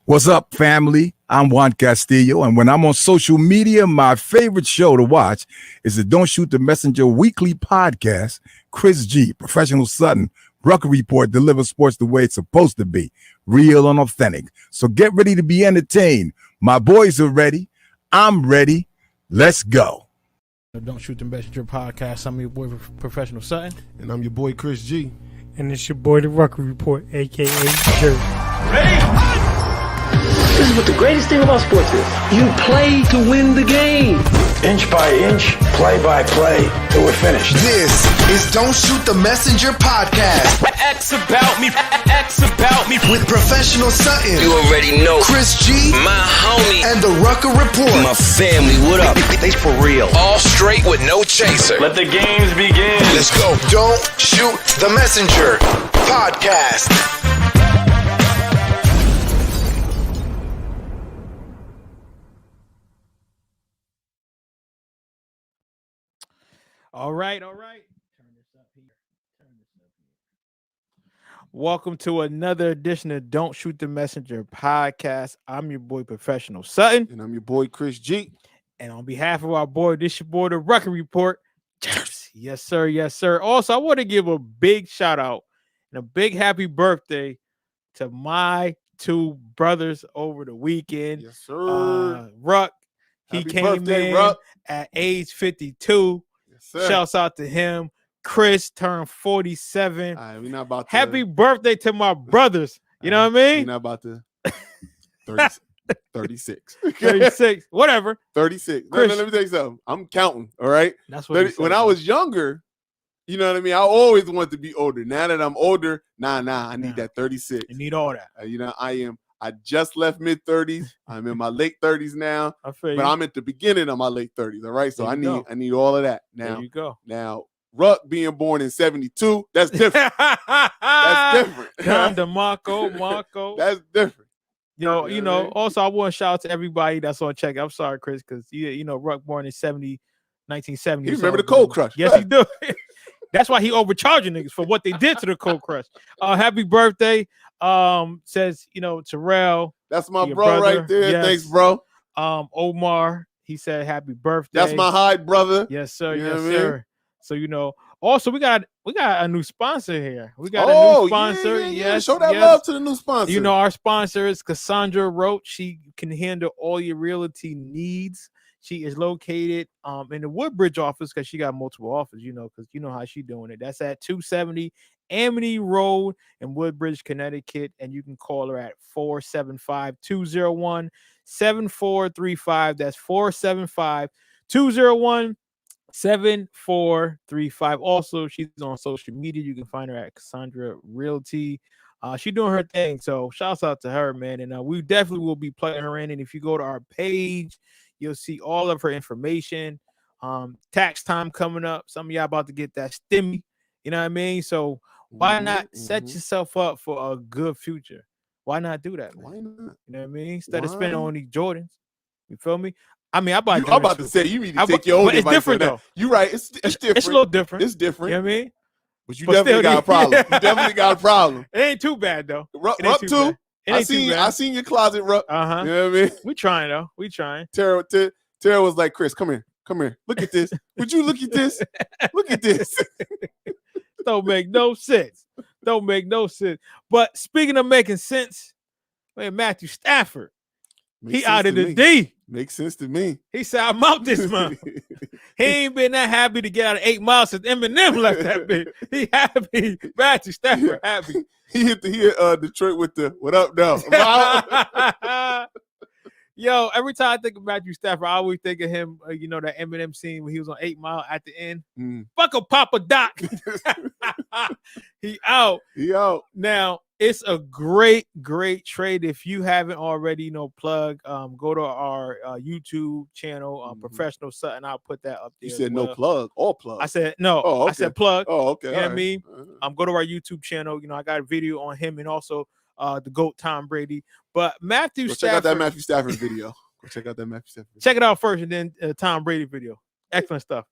What's up, family? I'm Juan Castillo, and when I'm on social media, my favorite show to watch is the Don't Shoot the Messenger weekly podcast. Chris G, Professional Sutton, Rucker Report delivers sports the way it's supposed to be, real and authentic. So get ready to be entertained. My boys are ready. I'm ready. Let's go. Don't Shoot the Messenger podcast. I'm your boy, Professional Sutton. And I'm your boy, Chris G. And it's your boy, the Rucker Report, a.k.a. Jerry. Ready? This is what the greatest thing about sports is. You play to win the game. Inch by inch, play by play, till we're finished. This is Don't Shoot the Messenger podcast. X about me, X about me. With Professional Sutton. You already know. Chris G. My homie. And the Rucker Report. My family, what up? They for real. All straight with no chaser. Let the games begin. Let's go. Don't Shoot the Messenger podcast. All right. Turn this up here. Welcome to another edition of Don't Shoot the Messenger podcast. I'm your boy, Professional Sutton. And I'm your boy, Chris G. And on behalf of our boy, this your boy, the Rucker Report. Yes, sir. Yes, sir. Also, I want to give a big shout out and a big happy birthday to my two brothers over the weekend. Yes, sir. Ruck, he Happy came birthday, in Ruck. at age 52. Sir. Shouts out to him. Chris turned 47. All right, we're not about to. Happy birthday to my brothers. You know what I mean? We're not about to. 36. 36. Whatever. 36. Chris. No, let me tell you something. I'm counting. All right. That's what When I was younger, you know what I mean? I always wanted to be older. Now that I'm older, I need that 36. You need all that. I just left mid-30s. I'm in my late 30s now. I feel you. But I'm at the beginning of my late 30s. All right. So There I you need all of that. There Now, you go. Ruck being born in 72, that's different. That's different. Don DeMarco, Marco. That's different. You know, You know what I mean? also I want to shout out to everybody that's on check. I'm sorry, Chris, because Ruck born in 1970. You remember the Cold Crush. Yes, he do. That's why he overcharging niggas for what they did to the Cold Crush. Happy birthday. Says, Terrell. That's my your bro brother. right there. Yes. Thanks, bro. Omar, he said happy birthday. That's my Hyde brother. Yes, sir. You know Yes, what I mean? sir. So also we got a new sponsor here. We got a new sponsor. Yeah. Yes, Show that yes. love to the new sponsor. Our sponsor is Cassandra Roach. She can handle all your realty needs. She is located in the Woodbridge office because she got multiple offices, because you know how she doing it. That's at 270 Amity Road in Woodbridge, Connecticut. And you can call her at 475-201-7435. That's 475-201-7435. Also, she's on social media. You can find her at Cassandra Realty. She's doing her thing. So shouts out to her, man. And we definitely will be plugging her in. And if you go to our page, you'll see all of her information. Tax time coming up. Some of y'all about to get that stimmy. You know what I mean? So why not set yourself up for a good future? Why not do that, man? Why not? You know what I mean? Instead of spending on these Jordans. You feel me? I mean, I'm about to say you need to take your own but it's advice different on that. though. You're right. It's different. It's a little different. It's different. You know what I mean? But you But definitely still, got a problem. You definitely got a problem. It ain't too bad though. Ruck It ain't too. bad. It I ain't too bad. seen your closet, Ruck. Uh-huh. You know what I mean? We trying though. We trying. Tara was like, Chris, come here. Look at this. Would you look at this? Look at this. Don't make no sense. But speaking of making sense, man, Matthew Stafford, Makes he sense out of to the me. D. Makes sense to me. He said, I'm out this month. He ain't been that happy to get out of 8 miles since Eminem left that bitch. He happy. Matthew Stafford happy. He hit Detroit with the what up, though. Yo, every time I think of Matthew Stafford, I always think of him, that Eminem scene when he was on 8 Mile at the end. Fuck a Papa Doc. He out. Now, it's a great trade. If you haven't already, plug, go to our YouTube channel, Professional Sutton. I'll put that up there. You said no plug, all plug. I said no. Oh, okay. I said plug. Oh, okay. You know what I mean? Go to our YouTube channel. I got a video on him and also the GOAT Tom Brady. But Matthew Stafford. Check out that Matthew Stafford video. Go check out that Matthew Stafford video. Check it out first and then Tom Brady video. Excellent stuff.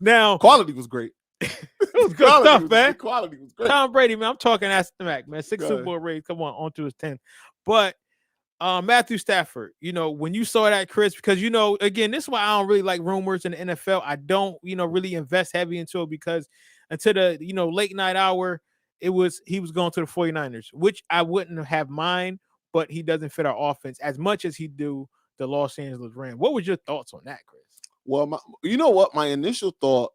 Now, quality was great. was good stuff, The man. quality was great. Tom Brady, man. I'm talking Aston Mac, man. 6 Go Super ahead. Bowl rings. Come on to his 10th. But Matthew Stafford, when you saw that, Chris, because again, this is why I don't really like rumors in the NFL. I don't, really invest heavy into it because until the late night hour, he was going to the 49ers, which I wouldn't have mind, but he doesn't fit our offense as much as he do the Los Angeles Rams. What was your thoughts on that, Chris? Well, you know what? My initial thought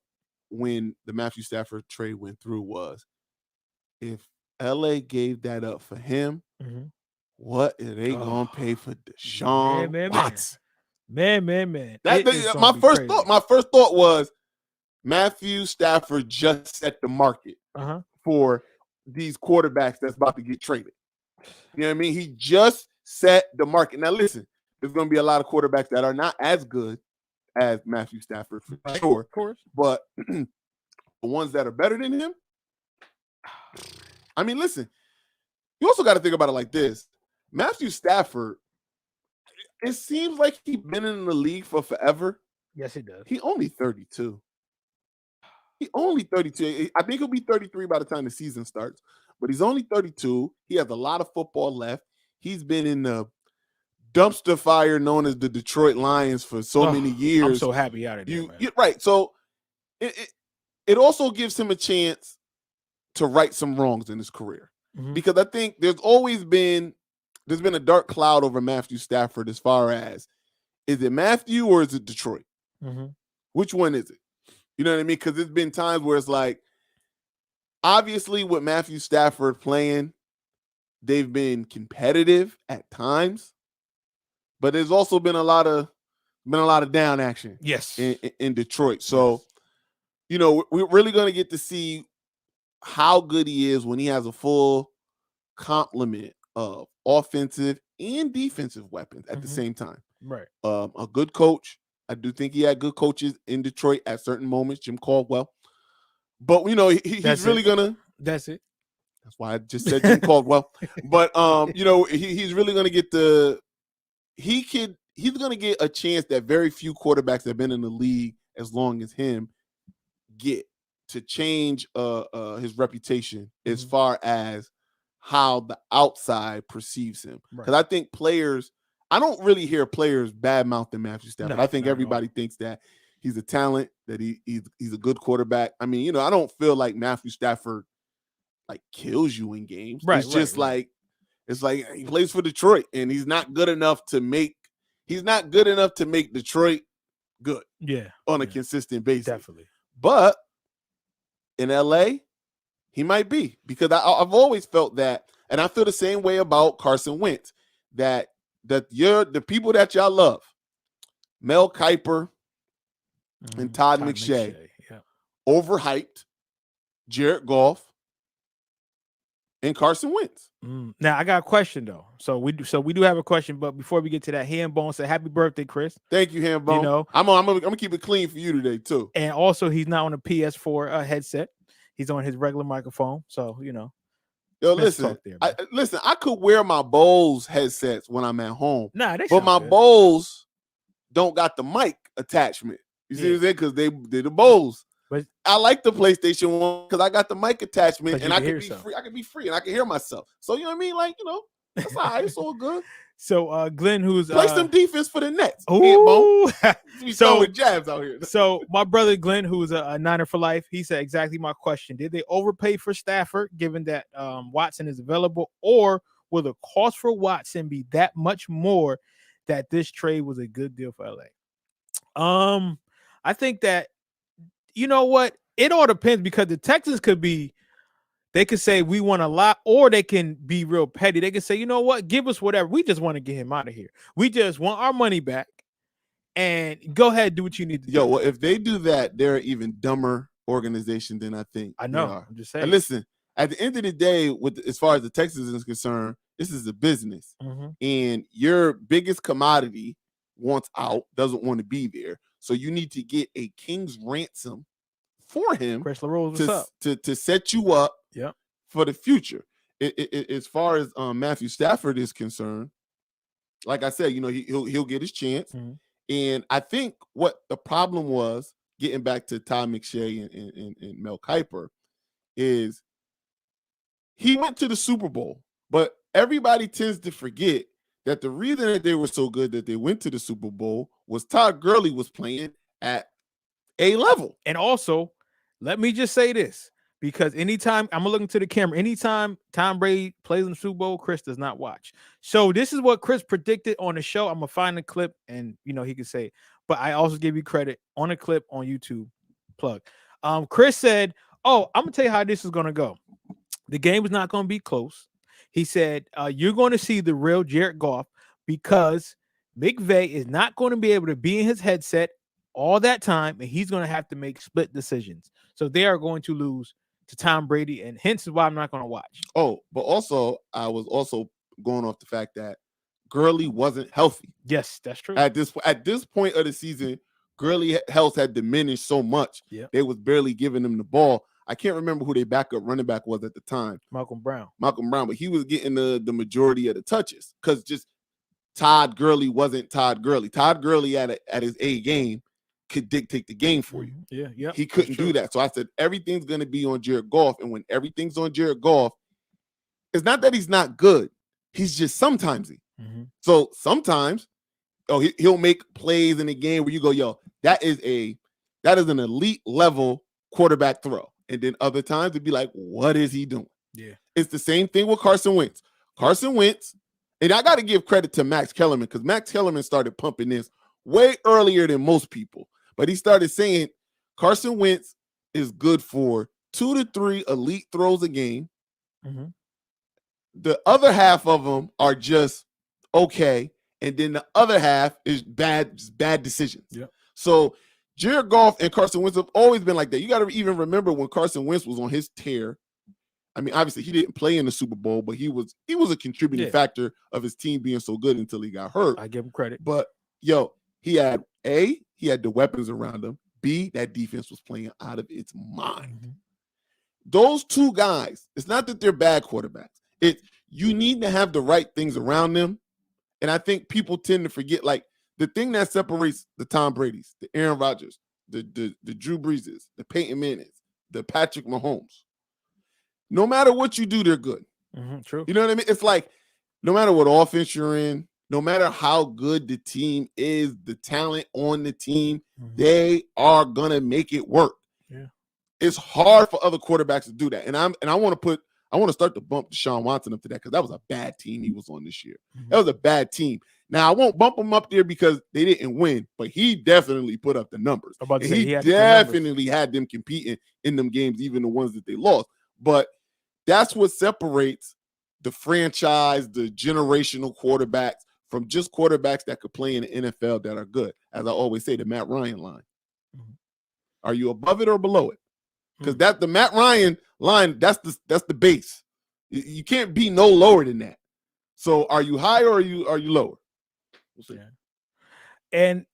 when the Matthew Stafford trade went through was, if LA gave that up for him, what are they gonna pay for Deshaun Watson? Man. My first thought was Matthew Stafford just set the market for these quarterbacks that's about to get traded. You know what I mean? He just set the market. Now listen, there's gonna be a lot of quarterbacks that are not as good as Matthew Stafford for sure. Of course. But the ones that are better than him, I mean, listen, you also got to think about it like this. Matthew Stafford, it seems like he's been in the league for forever. Yes, he does. He only 32. He only 32. I think he'll be 33 by the time the season starts, but he's only 32. He has a lot of football left. He's been in the dumpster fire known as the Detroit Lions for so many years. I'm so happy out of there, man. Right. So it also gives him a chance to right some wrongs in his career. Because I think there's been a dark cloud over Matthew Stafford as far as, is it Matthew or is it Detroit? Which one is it? You know what I mean? Because there's been times where it's like, obviously with Matthew Stafford playing, they've been competitive at times, but there's also been a lot of down action. Yes, in Detroit. So, we're really going to get to see how good he is when he has a full complement of offensive and defensive weapons at the same time. Right. A good coach. I do think he had good coaches in Detroit at certain moments, Jim Caldwell. But he's really gonna. That's it. That's why I just said Jim Caldwell. But he's really gonna get he's gonna get a chance that very few quarterbacks that have been in the league as long as him get, to change his reputation as far as how the outside perceives him. Because I think I don't really hear players badmouthing Matthew Stafford. I think everybody thinks that he's a talent, that he's a good quarterback. I mean, I don't feel like Matthew Stafford like kills you in games. It's just like, it's like he plays for Detroit and he's not good enough to make Detroit good. Yeah. On a consistent basis. Definitely. But in LA, he might be, because I've always felt that, and I feel the same way about Carson Wentz, that the people that y'all love, Mel Kiper and Todd McShay, overhyped Jared Goff and Carson Wentz. Now I got a question though. So we do have a question, but before we get to that, Hambone said, "Happy birthday, Chris." Thank you, Hambone. I'm gonna keep it clean for you today too. And also, he's not on a PS4 headset; he's on his regular microphone. So Yo, listen, I could wear my Bose headsets when I'm at home. Nah, but my Bose don't got the mic attachment. You see what I'm saying? Because they're the Bose. But I like the PlayStation 1 because I got the mic attachment and I can be yourself. free. I can be free and I can hear myself. So you know what I mean? Like, that's all right. It's all good. So Glenn, who's play some defense for the Nets. Ooh. So with jabs out here. So my brother Glenn, who's a Niner for life, he said exactly my question. Did they overpay for Stafford given that Watson is available, or will the cost for Watson be that much more that this trade was a good deal for LA? I think that, you know what? It all depends, because the Texans they could say we want a lot, or they can be real petty. They can say, you know what? Give us whatever. We just want to get him out of here. We just want our money back, and go ahead, do what you need to do. Well, if they do that, they're an even dumber organization than I think. I know. I'm just saying. And listen, at the end of the day, as far as the Texans is concerned, this is a business, and your biggest commodity wants out, doesn't want to be there. So you need to get a king's ransom for him, Chris LaRose, what's up? To set you up for the future. As far as Matthew Stafford is concerned, like I said, he'll get his chance. And I think what the problem was, getting back to Todd McShay and Mel Kiper, is he went to the Super Bowl, but everybody tends to forget that the reason that they were so good that they went to the Super Bowl was Todd Gurley was playing at a level. And also, let me just say this, because anytime I'm looking to the camera, anytime Tom Brady plays in the Super Bowl, Chris does not watch. So this is what Chris predicted on the show. I'm gonna find the clip, and he can say it. But I also give you credit on a clip on YouTube. Plug. Chris said, "Oh, I'm gonna tell you how this is gonna go. The game is not gonna be close." He said, "You're going to see the real Jared Goff because McVay is not going to be able to be in his headset all that time, and he's going to have to make split decisions. So they are going to lose to Tom Brady, and hence is why I'm not going to watch." Oh, but also I was also going off the fact that Gurley wasn't healthy. Yes, that's true. At this point of the season, Gurley health had diminished so much. Yeah. They was barely giving him the ball. I can't remember who their backup running back was at the time. Malcolm Brown, but he was getting the majority of the touches because just Todd Gurley wasn't Todd Gurley. Todd Gurley at his A game could dictate the game for you. Yeah. He couldn't do that. So I said, everything's going to be on Jared Goff. And when everything's on Jared Goff, it's not that he's not good. He's just sometimes-y. So sometimes, he'll make plays in a game where you go, yo, that is an elite level quarterback throw. And then other times it'd be like, what is he doing? Yeah. It's the same thing with Carson Wentz. Carson Wentz, and I got to give credit to Max Kellerman because Max Kellerman started pumping this way earlier than most people. But he started saying Carson Wentz is good for 2 to 3 elite throws a game. The other half of them are just okay. And then the other half is bad decisions. Yep. So Jared Goff and Carson Wentz have always been like that. You got to even remember when Carson Wentz was on his tear. I mean, obviously he didn't play in the Super Bowl, but he was a contributing factor of his team being so good until he got hurt. I give him credit. But he had the weapons around him. B, that defense was playing out of its mind. Those two guys, it's not that they're bad quarterbacks. You need to have the right things around them. And I think people tend to forget, like, the thing that separates the Tom Brady's, the Aaron Rodgers, the Drew Breeses, the Peyton Mannings, the Patrick Mahomes. No matter what you do, they're good. True. You know what I mean? It's like no matter what offense you're in, no matter how good the team is, the talent on the team, they are gonna make it work. Yeah. It's hard for other quarterbacks to do that. And I want to start to bump Deshaun Watson up to that because that was a bad team he was on this year. That was a bad team. Now, I won't bump him up there because they didn't win, but he definitely put up the numbers. He definitely had them competing in them games, even the ones that they lost. But that's what separates the franchise, the generational quarterbacks from just quarterbacks that could play in the NFL that are good. As I always say, the Matt Ryan line. Are you above it or below it? Because that's the Matt Ryan line, that's the base. You can't be no lower than that. So are you higher or are you lower? We'll see. Yeah. And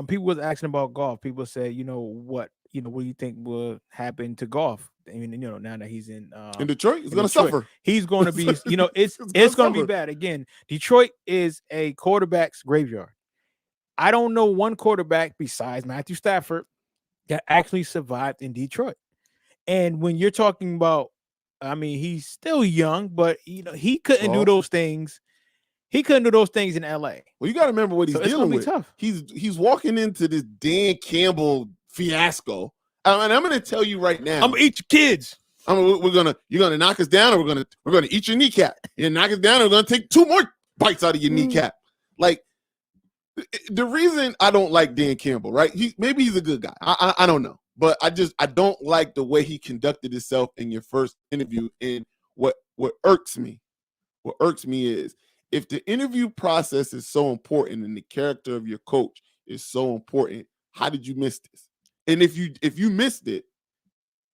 people was asking about golf. People said, what do you think will happen to golf? I mean, now that he's in Detroit, he's going to suffer. He's going to be, it's going to be bad. Again, Detroit is a quarterback's graveyard. I don't know one quarterback besides Matthew Stafford that actually survived in Detroit. And when you're talking about, I mean, he's still young, but he couldn't do those things. He couldn't do those things in LA. Well, you got to remember what he's dealing with. Tough. He's walking into this Dan Campbell fiasco. And I'm going to tell you right now. I'm gonna eat your kids. You're gonna knock us down, or we're gonna eat your kneecap. You knock us down, and we're gonna take 2 more bites out of your kneecap. Like, the reason I don't like Dan Campbell, right? Maybe he's a good guy. I don't know, but I don't like the way he conducted himself in your first interview. And what irks me is if the interview process is so important and the character of your coach is so important, how did you miss this? And if you missed it,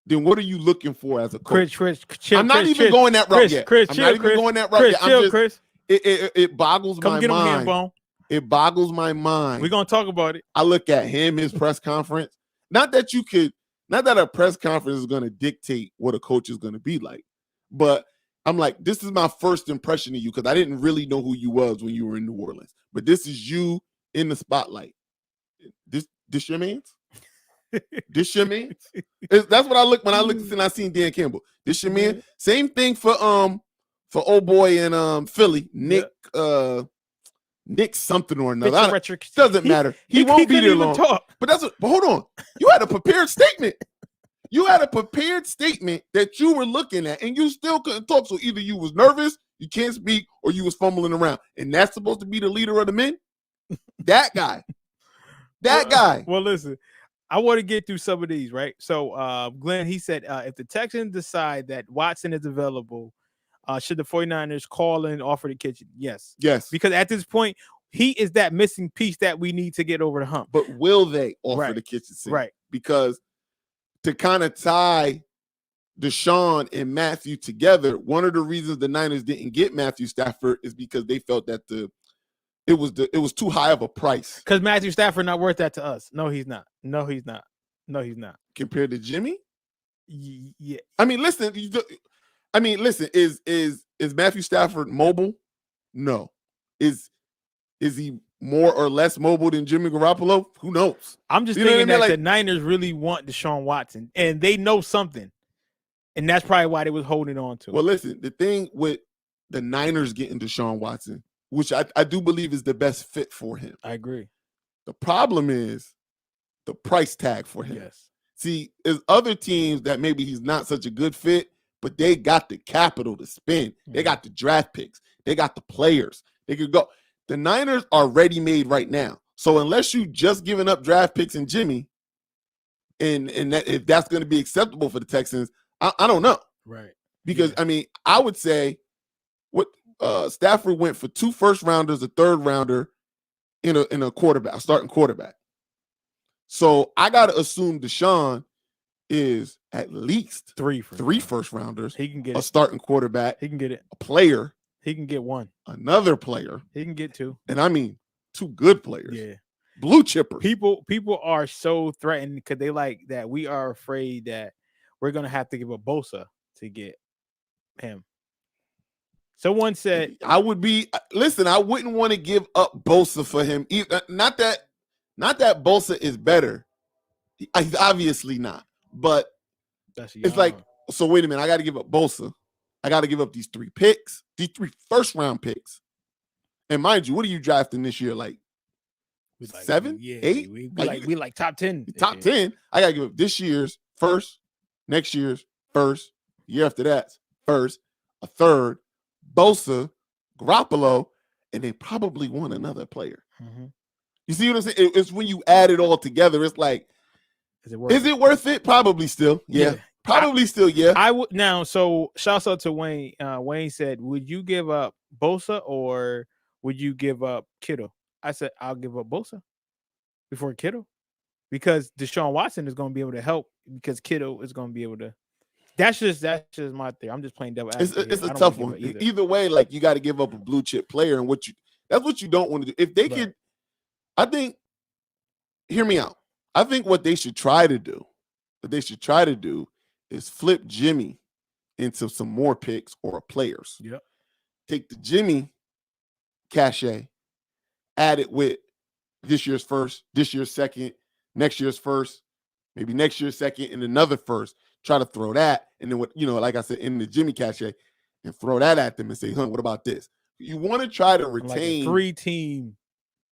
then what are you looking for as a coach? Chris, I'm not even going that route yet. I'm not even going that route yet. Chris. It boggles my mind. Come get him, mind. It boggles my mind. We're gonna talk about it. I look at him, his press conference. Not that a press conference is going to dictate what a coach is going to be like, but I'm like, this is my first impression of you because I didn't really know who you was when you were in New Orleans. But this is you in the spotlight. This your man's? This your man? That's what I look when I looked and I seen Dan Campbell. This your man? Same thing for old boy in Philly, Nick Nick something or another. Doesn't matter. He won't be there long. But hold on. You had a prepared statement. You had a prepared statement that you were looking at, and you still couldn't talk. So either you was nervous, you can't speak, or you was fumbling around. And that's supposed to be the leader of the men? That guy. That guy. Well, listen, I want to get through some of these, right? So Glenn, he said, if the Texans decide that Watson is available, should the 49ers call and offer the kitchen? Yes. Yes. Because at this point, he is that missing piece that we need to get over the hump. But will they offer the kitchen sink? Right. Because to kind of tie Deshaun and Matthew together, one of the reasons the Niners didn't get Matthew Stafford is because they felt that it was too high of a price. Because Matthew Stafford not worth that to us. No, he's not. No, he's not. Compared to Jimmy? Yeah. I mean, listen, is Matthew Stafford mobile? No. Is he more or less mobile than Jimmy Garoppolo? Who knows? I'm just thinking that the Niners really want Deshaun Watson, and they know something. And that's probably why they was holding on to it. Well, listen, the thing with the Niners getting Deshaun Watson, which I do believe is the best fit for him. I agree. The problem is the price tag for him. Yes. See, there's other teams that maybe he's not such a good fit, but they got the capital to spend. They got the draft picks. They got the players. They could go. The Niners are ready-made right now. So unless you just giving up draft picks and Jimmy, and that if that's going to be acceptable for the Texans, I don't know. Right. Because, I mean, I would say what Stafford went for 2 first-rounders, a third-rounder in a quarterback, a starting quarterback. So I got to assume Deshaun is at least 3 first-rounders. He can get a starting quarterback. He can get it. A player. He can get 1. Another player. He can get 2. And I mean 2 good players. Yeah. Blue chippers. People are so threatened because they like that we are afraid that we're going to have to give a Bosa to get him. Someone said I wouldn't want to give up Bosa for him. Not that Bosa is better. He's obviously not. But it's like, so wait a minute, I got to give up Bosa. I got to give up these 3 picks, these 3 first-round picks. And mind you, what are you drafting this year? Like 7, 8? We like top 10. Top 10. I got to give up this year's first, next year's first, year after that, first, a third, Bosa, Garoppolo, and they probably want another player. Mm-hmm. You see what I'm saying? It's when you add it all together, it's like, is it worth it? Probably still. Yeah. Probably still, yeah. I would now. So shouts out to Wayne. Wayne said, "Would you give up Bosa or would you give up Kittle?" I said, "I'll give up Bosa before Kittle because Deshaun Watson is going to be able to help because Kittle is going to be able to." That's just my theory. I'm just playing devil advocate. It's a tough one. Either way, like you got to give up a blue chip player, and that's what you don't want to do. If they could, I think. Hear me out. I think what they should try to do, is flip Jimmy into some more picks or players. Yep. Take the Jimmy cachet, add it with this year's first, this year's second, next year's first, maybe next year's second, and another first. Try to throw that, and then like I said, in the Jimmy cachet, and throw that at them and say, what about this? You want to try to retain like a 3-team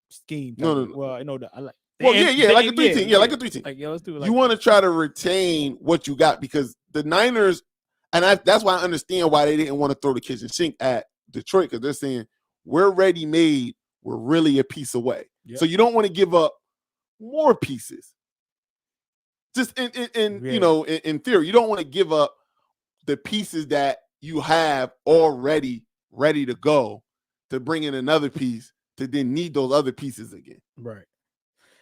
scheme. No. Well, I know that I like. Well, like a 3-team. Yeah, like a 3-team. Like, let's do it. Like you want to try to retain what you got because the Niners, and that's why I understand why they didn't want to throw the kitchen sink at Detroit because they're saying we're ready made. We're really a piece away. Yep. So you don't want to give up more pieces. Just in theory, you don't want to give up the pieces that you have already ready to go to bring in another piece to then need those other pieces again. Right.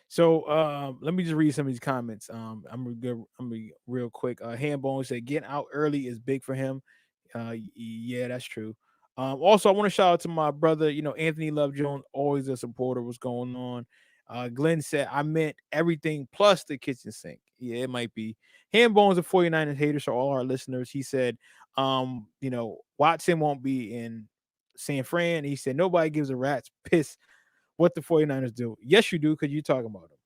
So let me just read some of these comments. I'm gonna be real quick. Handbone said getting out early is big for him. Yeah, that's true. Also, I want to shout out to my brother, Anthony Love Jones, always a supporter. What's going on? Glenn said, I meant everything plus the kitchen sink. Yeah, it might be. Handbone's a 49ers hater, so all our listeners, he said, Watson won't be in San Fran. He said, nobody gives a rat's piss what the 49ers do. Yes, you do, because you're talking about them.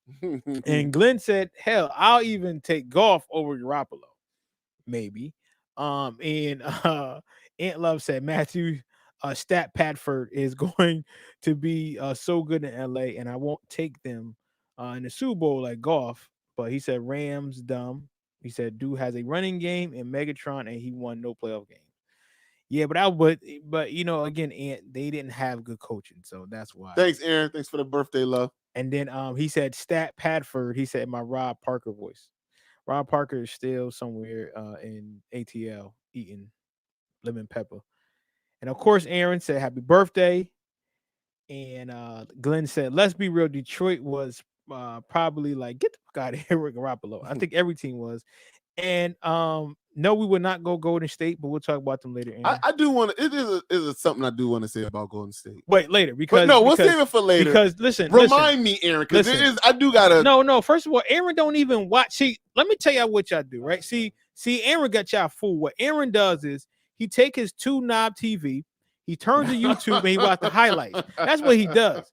And Glenn said, "Hell, I'll even take Goff over Garoppolo, maybe." And Aunt Love said Matthew Stafford is going to be so good in LA, and I won't take them in the Super Bowl like Goff. But he said Rams dumb. He said dude has a running game in Megatron, and he won no playoff game. Yeah, but you know, again, Aunt, they didn't have good coaching, so that's why. Thanks, Aaron. Thanks for the birthday love. And then he said Stat Padford. He said my Rob Parker voice. Rob Parker is still somewhere in ATL eating lemon pepper. And of course, Aaron said happy birthday. And Glenn said, let's be real, Detroit was probably like, get the fuck out of here with Garoppolo. I think every team was. And no, we would not go Golden State, but we'll talk about them later. I do want to. It is something I do want to say about Golden State. Wait, later, because we'll save it for later. Because listen, remind me, Aaron, because it is. I do gotta. No. First of all, Aaron don't even watch. See, let me tell y'all what y'all do, right? See, Aaron got y'all fooled. What Aaron does is he take his 2-knob TV, he turns to YouTube, and he watch the highlights. That's what he does,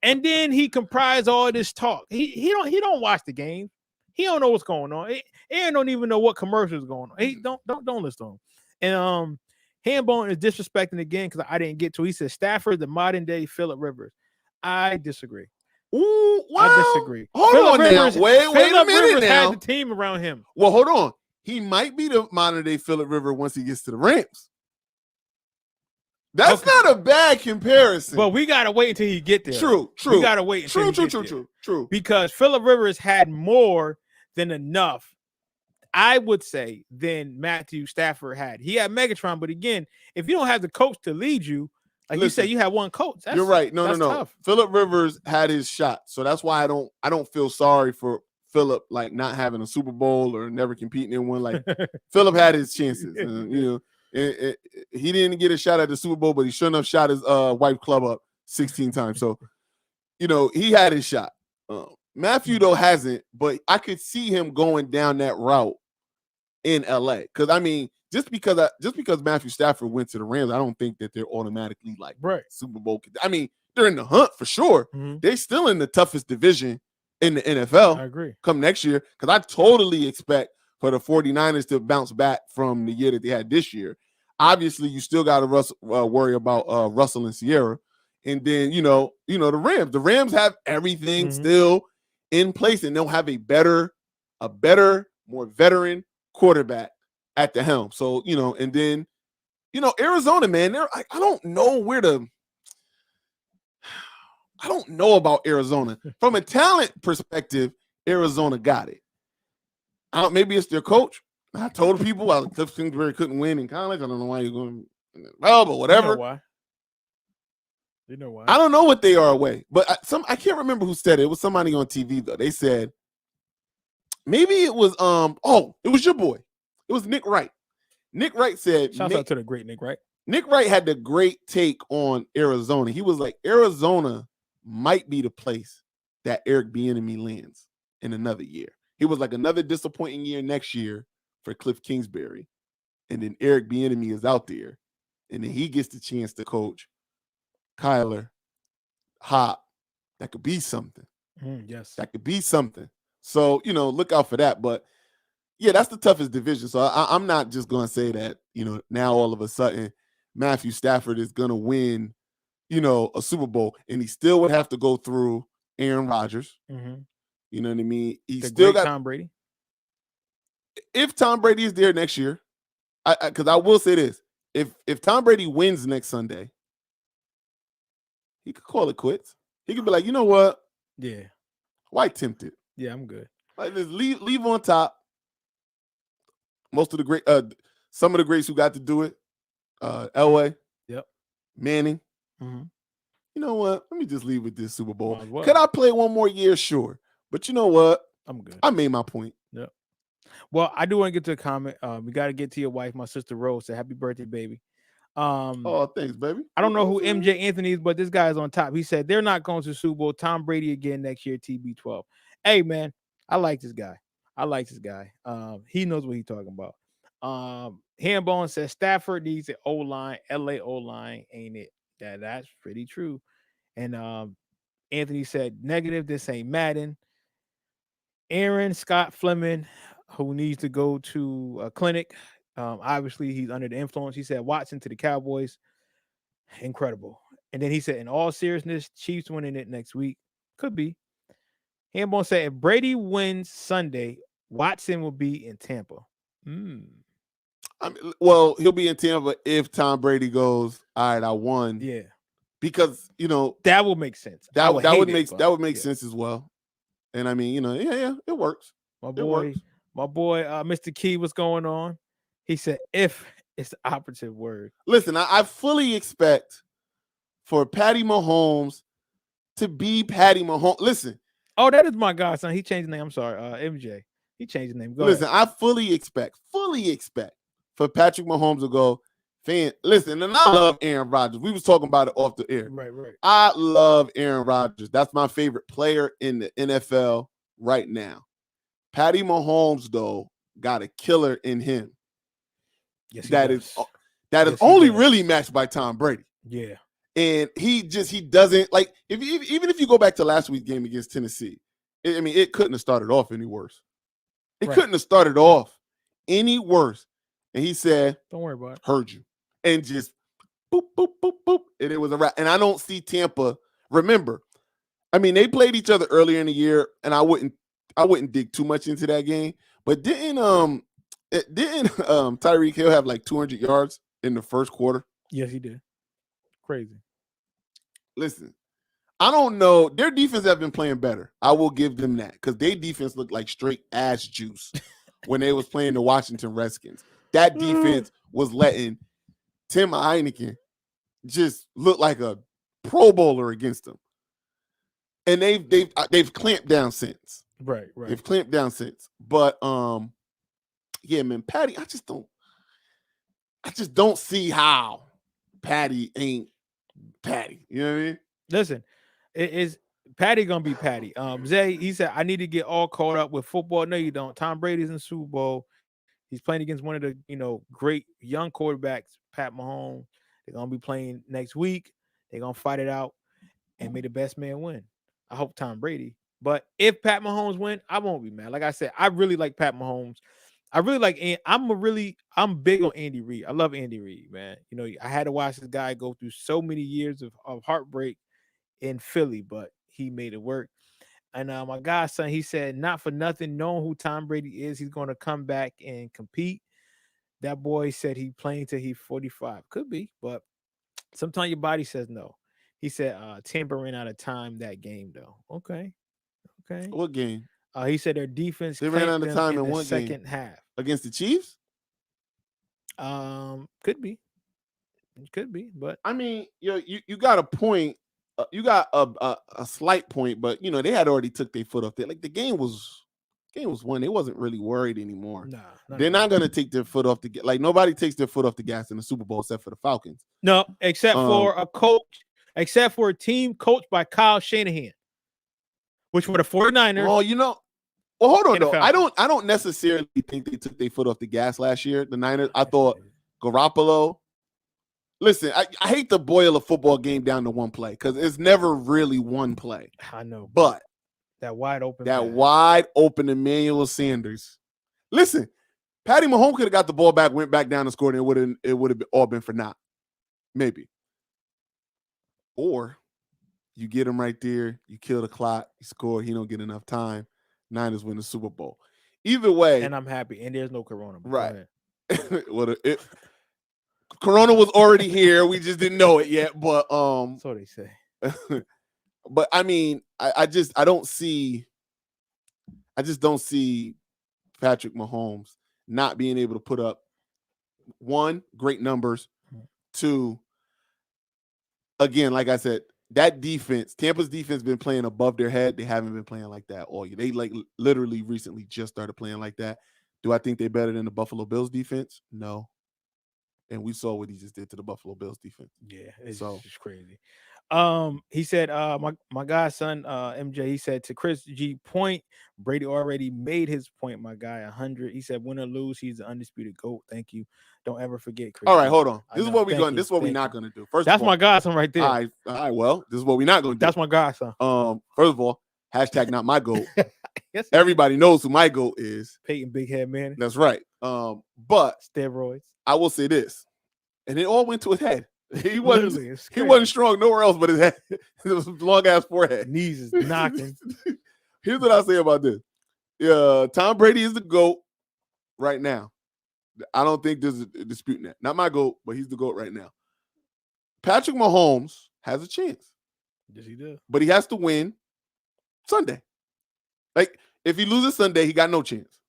and then he comprise all this talk. He don't watch the game. He don't know what's going on. Aaron don't even know what commercial is going on. He don't listen to him. And Hambone is disrespecting again because I didn't get to. He said Stafford, the modern day Phillip Rivers. I disagree. Ooh, wow. I disagree. Hold Phillip on Rivers, now. Wait a minute Rivers now. had the team around him. Well, hold on. He might be the modern day Phillip Rivers once he gets to the Rams. That's not a bad comparison. But we gotta wait until he get there. True. We gotta wait until he gets there. True. Because Phillip Rivers had more than enough, I would say, than Matthew Stafford had. He had Megatron, but again, if you don't have the coach to lead you, like you said, you have one coach. You're right. No. Tough. Phillip Rivers had his shot, so that's why I don't feel sorry for Phillip like not having a Super Bowl or never competing in one. Like Phillip had his chances, and, you know. He didn't get a shot at the Super Bowl, but he sure enough shot his wife club up 16 times. So, you know, he had his shot. Matthew, though, hasn't, but I could see him going down that route in LA. Because, I mean, just because Matthew Stafford went to the Rams, I don't think that they're automatically like Super Bowl. I mean, they're in the hunt for sure. Mm-hmm. They're still in the toughest division in the NFL. I agree. Come next year, because I totally expect for the 49ers to bounce back from the year that they had this year. Obviously, you still got to worry about Russell and Sierra. And then, you know, the Rams. The Rams have everything still in place, and they'll have a better, more veteran quarterback at the helm. So, you know, and then, you know, Arizona, man, I don't know I don't know about Arizona. From a talent perspective, Arizona got it. Maybe it's their coach. I told people Cliff Kingsbury couldn't win in college. I don't know why you're going, well, but whatever. You know why? I don't know what they are away, but I can't remember who said it. It was somebody on TV though. They said maybe it was it was your boy. It was Nick Wright. Nick Wright said, shout out to the great Nick Wright. Nick Wright had the great take on Arizona. He was like, Arizona might be the place that Eric Bieniemy lands in another year. He was like, another disappointing year next year for Cliff Kingsbury. And then Eric Bieniemy is out there. And then he gets the chance to coach Kyler, Hop. That could be something. Yes. That could be something. So, you know, look out for that. But, yeah, that's the toughest division. So I'm not just going to say that, you know, now all of a sudden Matthew Stafford is going to win, you know, a Super Bowl. And he still would have to go through Aaron Rodgers. Mm-hmm. You know what I mean? He the still got Tom Brady. If Tom Brady is there next year, because I will say this: if Tom Brady wins next Sunday, he could call it quits. He could be like, you know what? Yeah. Why tempt it? Yeah, I'm good. Like, just leave on top. Most of the great, some of the greats who got to do it, Elway, Manning. Mm-hmm. You know what? Let me just leave with this Super Bowl. Well. Could I play one more year? Sure. But you know what? I'm good. I made my point. Yeah. Well, I do want to get to a comment. We got to get to your wife, my sister Rose. Say happy birthday, baby. Oh, thanks, baby. I don't know who MJ Anthony is, but this guy is on top. He said they're not going to Super Bowl. Tom Brady again next year, TB12. Hey, man, I like this guy. He knows what he's talking about. Hambone says Stafford needs an O-line, LA O-line, ain't it? That's pretty true. And Anthony said negative, this ain't Madden. Aaron Scott Fleming, who needs to go to a clinic. Obviously, he's under the influence. He said Watson to the Cowboys. Incredible. And then he said, in all seriousness, Chiefs winning it next week. Could be. Hambone said, if Brady wins Sunday, Watson will be in Tampa. I mean, well, he'll be in Tampa if Tom Brady goes, all right, I won. Yeah. Because, that will make sense. That would make sense as well. And I mean, it works. My boy, Mr. Key, what's going on? He said, if it's the operative word. Listen, I fully expect for Patty Mahomes to be Patty Mahomes. Listen. Oh, that is my godson. He changed his name. I'm sorry. MJ. He changed his name. Listen, I fully expect for Patrick Mahomes to go, listen, and I love Aaron Rodgers. We was talking about it off the air. Right. I love Aaron Rodgers. That's my favorite player in the NFL right now. Patty Mahomes, though, got a killer in him. Yes, that is only really matched by Tom Brady. Yeah. And he doesn't like even if you go back to last week's game against Tennessee, it couldn't have started off any worse. It couldn't have started off any worse. And he said, don't worry about it. Heard you. And just boop, boop, boop, boop. And it was a wrap. And I don't see Tampa. Remember, they played each other earlier in the year, and I wouldn't dig too much into that game. But didn't Tyreek Hill have like 200 yards in the first quarter? Yes, he did. Crazy. Listen, I don't know. Their defense have been playing better. I will give them that because their defense looked like straight ass juice when they was playing the Washington Redskins. That defense was letting Tim Heineken just look like a Pro Bowler against them. And they've clamped down since. Right. They've clamped down since. But yeah, man, Patty, I just don't see how Patty ain't Patty. You know what I mean? Listen, it is Patty gonna be Patty. Zay, he said, I need to get all caught up with football. No, you don't. Tom Brady's in the Super Bowl. He's playing against one of the great young quarterbacks, Pat Mahomes. They're gonna be playing next week. They're gonna fight it out, and may the best man win. I hope Tom Brady. But if Pat Mahomes win, I won't be mad. Like I said, I really like Pat Mahomes. I really like. I'm big on Andy Reid. I love Andy Reid, man. I had to watch this guy go through so many years of heartbreak in Philly, but he made it work. And my godson, he said, not for nothing, knowing who Tom Brady is, he's going to come back and compete. That boy said he playing till he's 45. Could be, but sometimes your body says no. He said Tampa ran out of time that game, though. Okay. What game? He said their defense. They ran out of time in one second half against the Chiefs. Could be, but you got a point. You got a slight point, but they had already took their foot off there. Like the game was won. They wasn't really worried anymore. Nah, they're not gonna take their foot off the gas. Like nobody takes their foot off the gas in the Super Bowl except for the Falcons. No, except for a team coached by Kyle Shanahan, which were the 49ers. Well, hold on though. I don't necessarily think they took their foot off the gas last year. The Niners. I thought Garoppolo. Listen, I hate to boil a football game down to one play because it's never really one play. I know, but that wide open Emmanuel Sanders. Listen, Patty Mahomes could have got the ball back, went back down and scored, and it would have all been for naught. Maybe. Or you get him right there, you kill the clock, you score, he don't get enough time. Niners win the Super Bowl. Either way. And I'm happy. And there's no corona. Right. Corona was already here. We just didn't know it yet. But so they say. But I just don't see Patrick Mahomes not being able to put up one, great numbers, two, again, like I said, that defense, Tampa's defense been playing above their head. They haven't been playing like that all year. They literally recently just started playing like that. Do I think they're better than the Buffalo Bills defense? No. And we saw what he just did to the Buffalo Bills defense. Yeah, it's just crazy. He said, my godson, MJ, he said to Chris G point, Brady already made his point, my guy, 100. He said, win or lose, he's the undisputed GOAT. Thank you. Don't ever forget, Chris. All right, hold on. This is what we're going. This is what we're not going to do. First, that's my godson right there. All right. Well, this is what we're not going to do. That's my godson. First of all, Hashtag not my GOAT. Yes, Everybody knows who my GOAT is. Peyton Big Head Man. That's right. But Steroids. I will say this, and it all went to his head. He wasn't Literally, it's he crazy. wasn't strong nowhere else but his head. It was a long ass forehead. Knees is knocking. Here's what I'll say about this. Tom Brady is the GOAT right now. I don't think there's a dispute in that. Not my GOAT, but he's the GOAT right now. Patrick Mahomes has a chance. Yes, he does. But he has to win Sunday. Like, if he loses Sunday, he got no chance.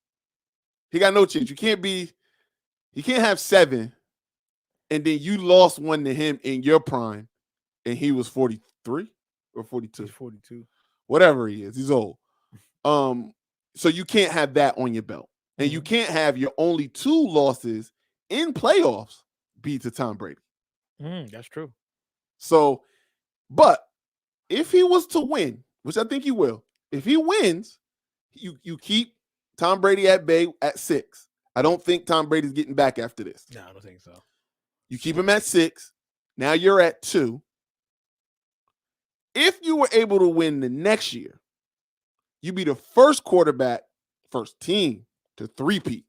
He got no chance. You can't have 7, and then you lost one to him in your prime, and he was 43 or 42. He's 42. Whatever he is, he's old. So you can't have that on your belt. And you can't have your only 2 losses in playoffs be to Tom Brady. That's true. So, but if he was to win, which I think he will, if he wins, you keep Tom Brady at bay at 6. I don't think Tom Brady's getting back after this. No, I don't think so. You keep him at 6. Now you're at 2. If you were able to win the next year, you'd be the first quarterback, first team to 3-peat.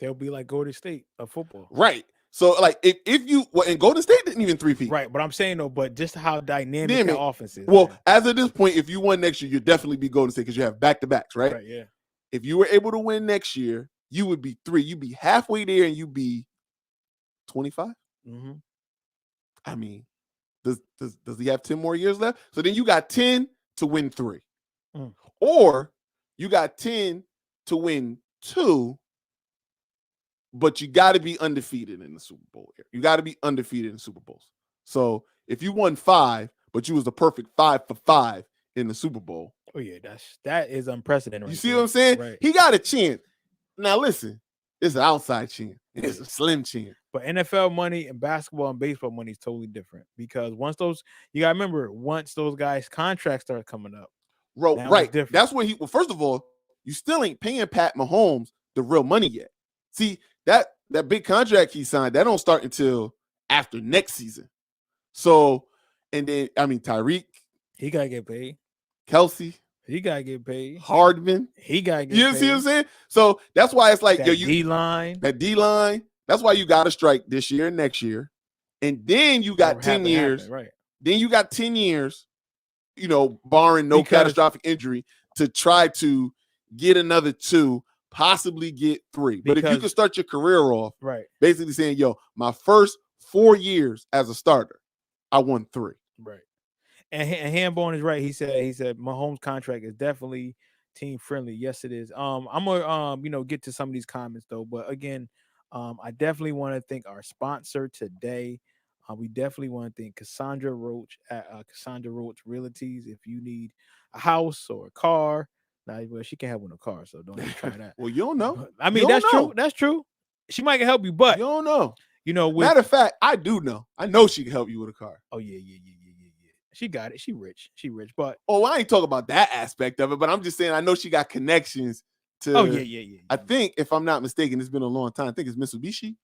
They'll be like Golden State of football. Right. So, like, if you and Golden State didn't even 3-peat. Right, but I'm saying though, but just how dynamic the offense is. Well, man. as of this point, if you won next year, you'd definitely be Golden State because you have back-to-backs, right? Right, yeah. If you were able to win next year, you would be 3. You'd be halfway there, and you'd be 25. Mm-hmm. I mean, does he have 10 more years left? So then you got 10 to win 3, or you got 10 to win 2. But you got to be undefeated in the Super Bowl. You got to be undefeated in Super Bowls. So if you won 5, but you was the perfect 5 for 5 in the Super Bowl. Oh yeah, that is unprecedented. You see what I'm saying? Right. He got a chance. Now listen, it's an outside chance. It's a slim chance. But NFL money and basketball and baseball money is totally different because once those guys' contracts start coming up, Right. That's what well, first of all, you still ain't paying Pat Mahomes the real money yet. See, that big contract he signed, that don't start until after next season. So, and then, I mean, Tyreek. He got to get paid. Kelsey. He got to get paid. Hardman. He got to get paid. You see what I'm saying? So, that's why it's like, that D-line. That D-line. That's why you got to strike this year and next year. And then you got 10 years. Right. Then you got 10 years, barring no catastrophic injury, to try to get another 2, possibly get 3. But if you can start your career off, right, basically saying, my first 4 years as a starter, I won 3. Right. And Hambone is right. He said Mahomes' contract is definitely team friendly. Yes, it is. I'm gonna get to some of these comments though. But again, I definitely want to thank our sponsor today. We definitely want to thank Cassandra Roach at Cassandra Roach Realties. If you need a house or a car, well, she can't have one a car, so don't even try that. Well, you don't know. I mean, that's true. That's true. She might can help you, but you don't know. Matter of fact, I do know. I know she can help you with a car. Oh yeah. She got it. She rich, but I ain't talking about that aspect of it. But I'm just saying, I know she got connections to. Oh yeah. I think, if I'm not mistaken, it's been a long time. I think it's Mitsubishi.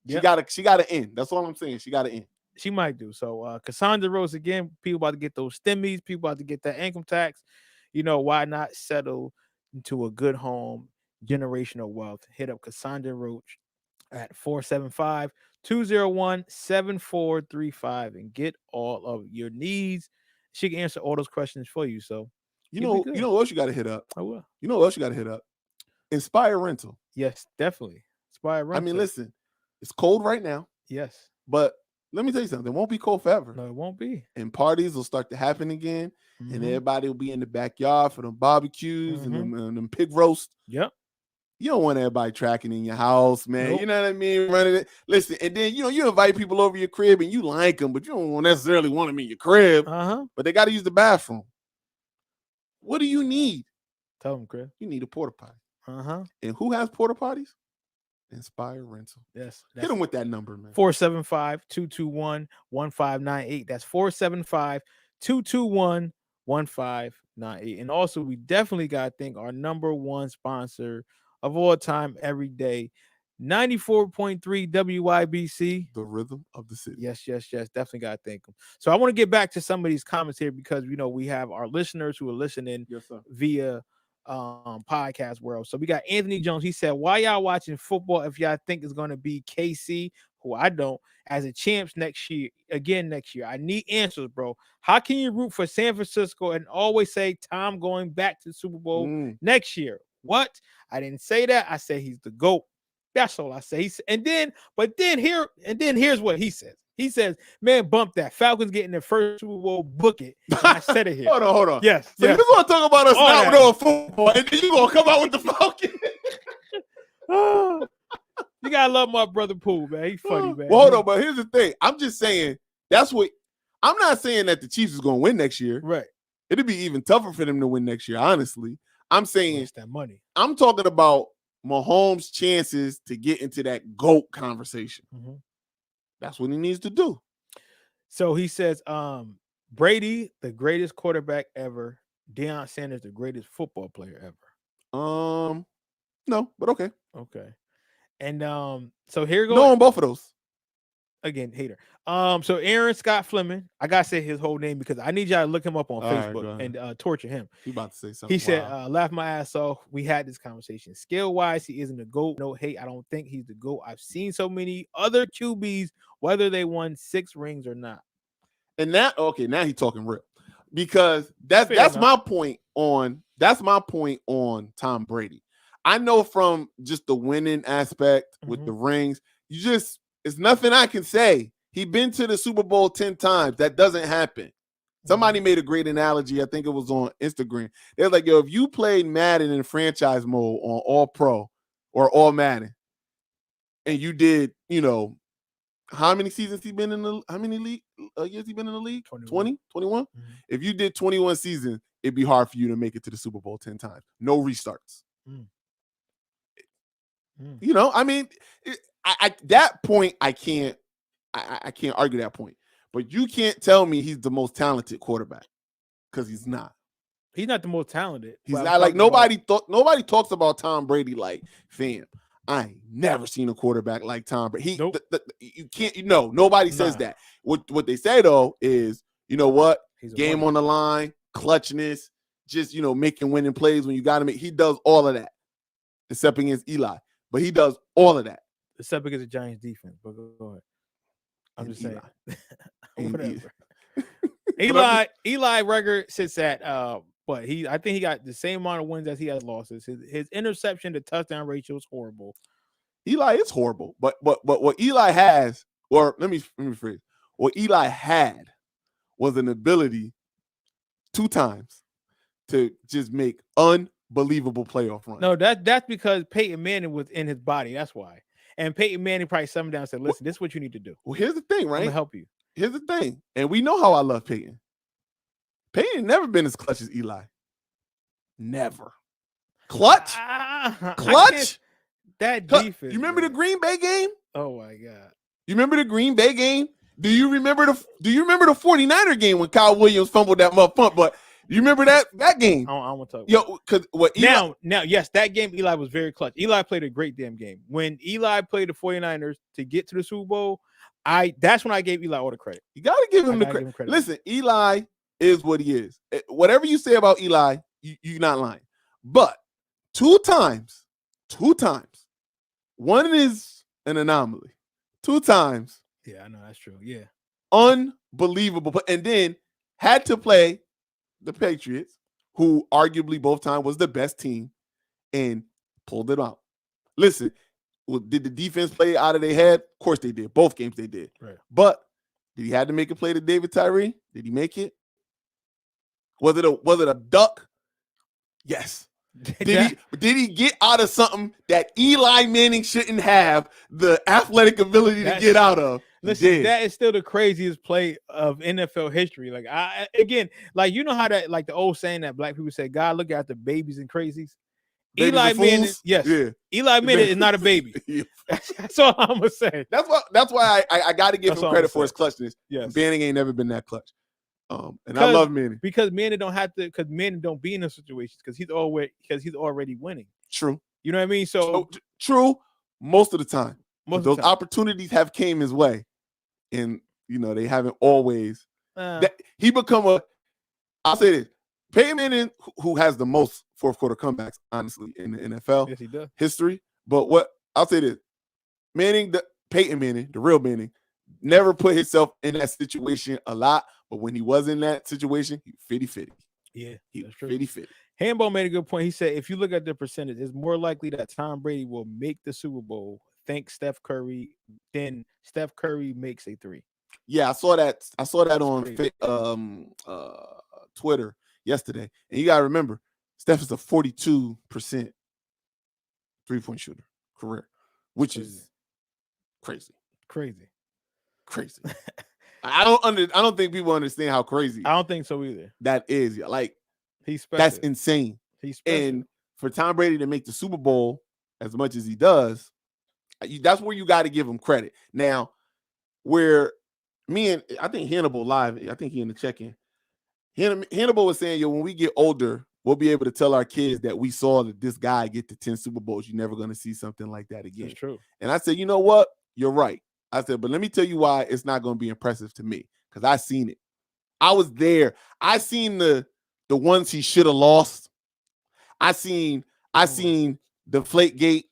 Yep. She got to end. That's all I'm saying. She got to end. She might do. So Cassandra Rose, again, people about to get those stimmies, people about to get that income tax. Why not settle into a good home, generational wealth? Hit up Cassandra Roach at 475-201-7435 and get all of your needs. She can answer all those questions for you. So you know what else you got to hit up? I will. You know what else you got to hit up? Inspire Rental. Yes, definitely. Inspire Rental. I mean, listen, it's cold right now. Yes. But let me tell you something. It won't be cold forever. No, it won't be. And parties will start to happen again. Mm-hmm. And everybody will be in the backyard for them barbecues and them pig roasts. Yep. You don't want everybody tracking in your house, man. Nope. You know what I mean? Running it. Listen, and then, you invite people over your crib and you like them, but you don't necessarily want them in your crib. But they got to use the bathroom. What do you need? Tell them, Chris. You need a porta potty. And who has porta potties? Inspire Rental. Yes. Hit them with that number, man. 475-221-1598. That's 475-221-1598. And also, we definitely got to thank our number one sponsor of all time, every day, 94.3 WYBC. The rhythm of the city. Yes. Definitely got to thank them. So I want to get back to some of these comments here because we have our listeners who are listening Yes, sir. via podcast world. So we got Anthony Jones. He said, why y'all watching football if y'all think it's going to be KC, who I don't, as a champs next year? I need answers, bro. How can you root for San Francisco and always say Tom going back to the Super Bowl next year? What? I didn't say that. I said he's the GOAT. That's all I say. Here's what he says. He says, man, bump that. Falcons getting their first Super Bowl, book it. And I said it here. Hold on. Yes. So you want to talk about us All not that. knowing football, and then you gonna come out with the Falcons? You gotta love my brother Pooh, man. He's funny, man. Well, hold on, but here's the thing. I'm just saying I'm not saying that the Chiefs is gonna win next year. Right. It'd be even tougher for them to win next year, honestly. I'm saying It's that money. I'm talking about Mahomes' chances to get into that GOAT conversation. Mm-hmm. That's what he needs to do. So he says, Brady, the greatest quarterback ever. Deion Sanders, the greatest football player ever. No, but okay. Okay. And so here goes. No on both of those. Again, hater. So Aaron Scott Fleming, I gotta say his whole name because I need y'all to look him up on Facebook and torture him. He about to say something. He said, laugh my ass off. We had this conversation. Skill wise, he isn't a GOAT. No hate. I don't think he's the GOAT. I've seen so many other QBs, whether they won 6 rings or not. And now he's talking real. Because that's my point on Tom Brady. I know from just the winning aspect with the rings, it's nothing I can say. He been to the Super Bowl 10 times. That doesn't happen. Somebody made a great analogy. I think it was on Instagram. They're like, yo, if you played Madden in franchise mode on All Pro or All Madden, and you did, how many seasons he been in the how many years he been in the league? 20, 21? Mm-hmm. If you did 21 seasons, it'd be hard for you to make it to the Super Bowl 10 times. No restarts. That point I can't argue that point. But you can't tell me he's the most talented quarterback because he's not. He's not the most talented. He's not like nobody talks about Tom Brady like, fam, I ain't never seen a quarterback like Tom Brady. You can't, nobody says that. What they say though is, you know what? Game on the line, clutchness, just making winning plays when you got to make. He does all of that, except against Eli. But he does all of that. Except against the Giants defense. But go ahead. I'm just saying. Whatever. Eli record sits at but I think he got the same amount of wins as he has losses. His interception to touchdown ratio is horrible. Eli is horrible, but what Eli has, or let me rephrase, what Eli had was an ability 2 times to just make unbelievable playoff runs. No, that's because Peyton Manning was in his body. That's why. And Peyton Manning probably sat him down and said, listen, this is what you need to do. Well, here's the thing, right? I'm gonna help you. Here's the thing. And we know how I love Peyton. Peyton never been as clutch as Eli. Never. Clutch? Clutch? That defense. You remember the Green Bay game? Oh my God. You remember the Green Bay game? Do you remember the 49er game when Kyle Williams fumbled that muff punt? But you remember that game? I want to talk about yo, because what Eli, now, yes, that game Eli was very clutch. Eli played a great damn game. When Eli played the 49ers to get to the Super Bowl, that's when I gave Eli all the credit. You gotta give him the credit. Listen, Eli is what he is. Whatever you say about Eli, you're not lying. But 2 times, one is an anomaly. 2 times. Yeah, I know that's true. Yeah. Unbelievable. And then had to play the Patriots, who arguably both times was the best team, and pulled it out. Listen, did the defense play out of their head? Of course they did. Both games they did. Right. But did he have to make a play to David Tyree? Did he make it? Was it a duck? Yes. Did he get out of something that Eli Manning shouldn't have the athletic ability to get out of? Listen, that is still the craziest play of NFL history. Like you know how that, like the old saying that black people say, God look after babies and crazies. Babies Eli and Manning, fools? yes. Yeah. Eli Manning is not a baby. That's all I'm gonna say. That's why I got to give him credit for his clutchness. Yes. Manning ain't never been that clutch. And I love Manning because Manning don't be in those situations because he's already winning. True. You know what I mean? So true, most of the time. Most of Those the time. opportunities have came his way, and they haven't always. Uh, He become a. I'll say this: Peyton Manning, who has the most fourth quarter comebacks, honestly, in the NFL yes, he does. history. But what I'll say this: Peyton Manning, the real Manning, never put himself in that situation a lot. But when he was in that situation, he 50-50. Yeah, He that's true. 50-50. Hambo made a good point. He said, if you look at the percentage, it's more likely that Tom Brady will make the Super Bowl, thank Steph Curry, than Steph Curry makes a 3. Yeah, I saw that. I saw that on crazy. Twitter yesterday. And you gotta remember, Steph is a 42% 3-point shooter career, which is crazy. Crazy. I don't think people understand how crazy I don't think so either. that is. Like, He's special. that's insane. He's special. And for Tom Brady to make the Super Bowl as much as he does, that's where you got to give him credit. Now, where I think Hannibal live, I think he in the check-in. Hannibal was saying, when we get older, we'll be able to tell our kids that we saw that this guy get to 10 Super Bowls. You're never going to see something like that again. That's true. And I said, you know what? You're right. I said, but let me tell you why it's not going to be impressive to me, because I seen it. I was there. I seen the ones he should have lost. I seen Deflategate.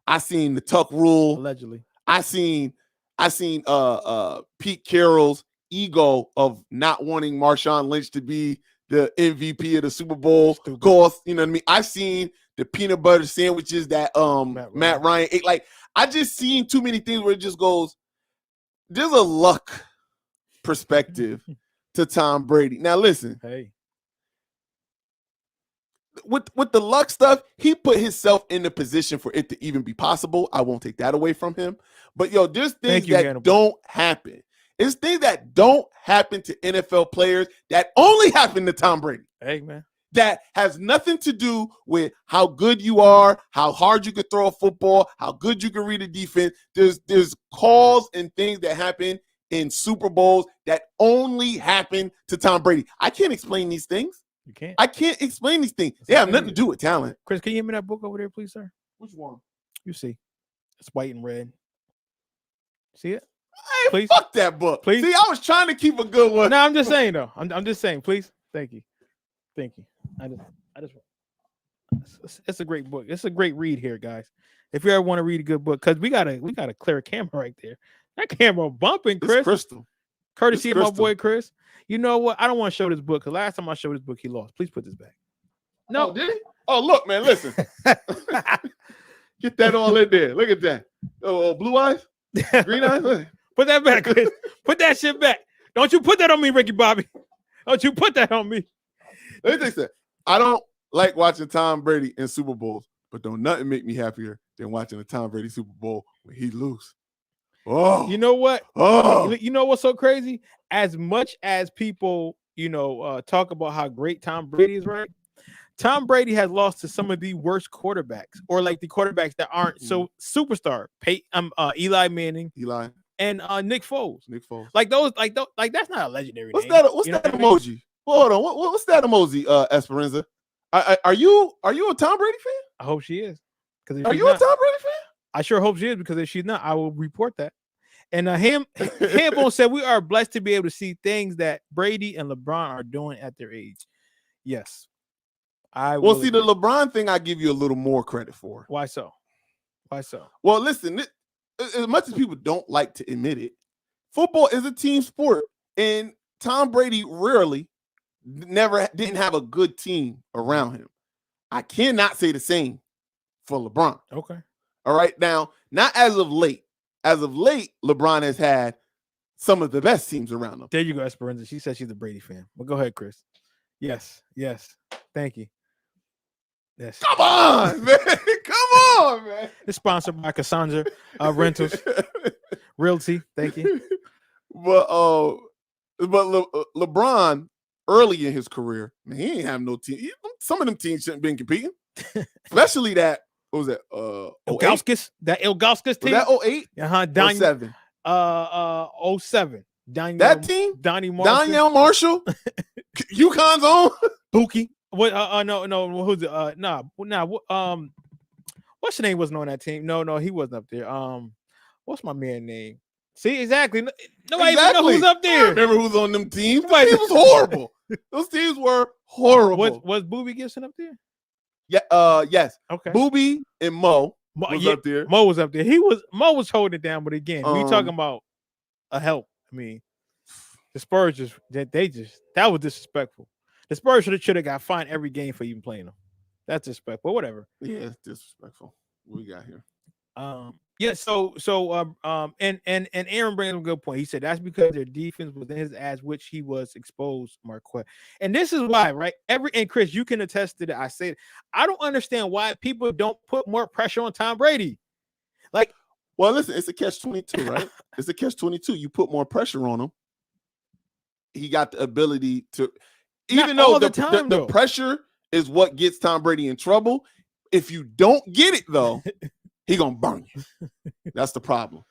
I seen the Tuck Rule. Allegedly. I seen Pete Carroll's ego of not wanting Marshawn Lynch to be the MVP of the Super Bowl. Stupid. Course, you know what I mean? I seen the peanut butter sandwiches that Matt Ryan ate. Like, I just seen too many things where it just goes, there's a luck perspective to Tom Brady. Now listen, hey, with the luck stuff, he put himself in the position for it to even be possible. I won't take that away from him. But there's things that don't happen. It's things that don't happen to NFL players that only happen to Tom Brady. Hey, man. That has nothing to do with how good you are, how hard you can throw a football, how good you can read a defense. There's calls and things that happen in Super Bowls that only happen to Tom Brady. I can't explain these things. You can't. I can't explain these things. They have nothing to do with talent. Chris, can you give me that book over there, please, sir? Which one? You see. It's white and red. See it? Hey, please. Fuck that book. Please. See, I was trying to keep a good one. No, I'm just saying, though. I'm just saying, please. Thank you. It's a great book. It's a great read here, guys. If you ever want to read a good book, because we got a clear camera right there. That camera bumping, Chris. It's crystal. Courtesy of my boy Chris. You know what? I don't want to show this book, because last time I showed this book, he lost. Please put this back. No. Oh, did he? Oh, look, man, listen. Get that all in there. Look at that. Oh, blue eyes? Green eyes? Put that back, Chris. Put that shit back. Don't you put that on me, Ricky Bobby. Don't you put that on me. Let me tell you something. I don't like watching Tom Brady in Super Bowls, but don't nothing make me happier than watching a Tom Brady Super Bowl when he lose. Oh, you know what? Oh, you know what's so crazy? As much as people, talk about how great Tom Brady is, right? Tom Brady has lost to some of the worst quarterbacks, or like the quarterbacks that aren't so superstar. Eli Manning, and Nick Foles. Like those, that's not a legendary. What's name. that? What's that emoji? Hold on. What's that emoji, Esperanza? Are you a Tom Brady fan? I hope she is. Are you a Tom Brady fan? I sure hope she is, because if she's not, I will report that. And Hambone said, we are blessed to be able to see things that Brady and LeBron are doing at their age. Yes. Well, see, the LeBron thing, I give you a little more credit for. Why so? Well, listen, as much as people don't like to admit it, football is a team sport, and Tom Brady didn't have a good team around him. I cannot say the same for LeBron. Okay. All right. Now, not as of late. As of late, LeBron has had some of the best teams around him. There you go, Esperanza. She said she's a Brady fan. Well, go ahead, Chris. Yes. Thank you. Yes. Come on, man. It's sponsored by Cassandra Rentals Realty. Thank you. But LeBron, early in his career, man, he didn't have no team. Some of them teams shouldn't been competing, especially that. What was that? Ilgauskas? That Ilgauskas team? Was that 08? Uh-huh. 07. 07. That team? Donnie Marshall. Donnell Marshall? UConn's own? Buki. What? No. Who's it? What's your name wasn't on that team? No, he wasn't up there. What's my man name? See, exactly. Nobody even know who's up I there. remember who's on them teams. Those Nobody- teams was horrible. Those teams were horrible. Was Booby Gibson up there? Yeah. Yes. Okay. Booby and Mo was yeah, up there. Mo was up there. Mo was holding it down, but again, we talking about a help. I mean, the Spurs that was disrespectful. The Spurs should have got fined every game for even playing them. That's disrespectful. Whatever. Yeah, it's disrespectful. What we got here? Yeah. So and Aaron brings up a good point. He said that's because their defense was in his ass, which he was exposed, Marquette. And this is why, right? And Chris, you can attest to that. I said I don't understand why people don't put more pressure on Tom Brady. Like, well, listen, it's a catch-22, right? It's a catch-22. You put more pressure on him. He got the ability to, even though the pressure is what gets Tom Brady in trouble. If you don't get it, though, he gonna burn you. That's the problem.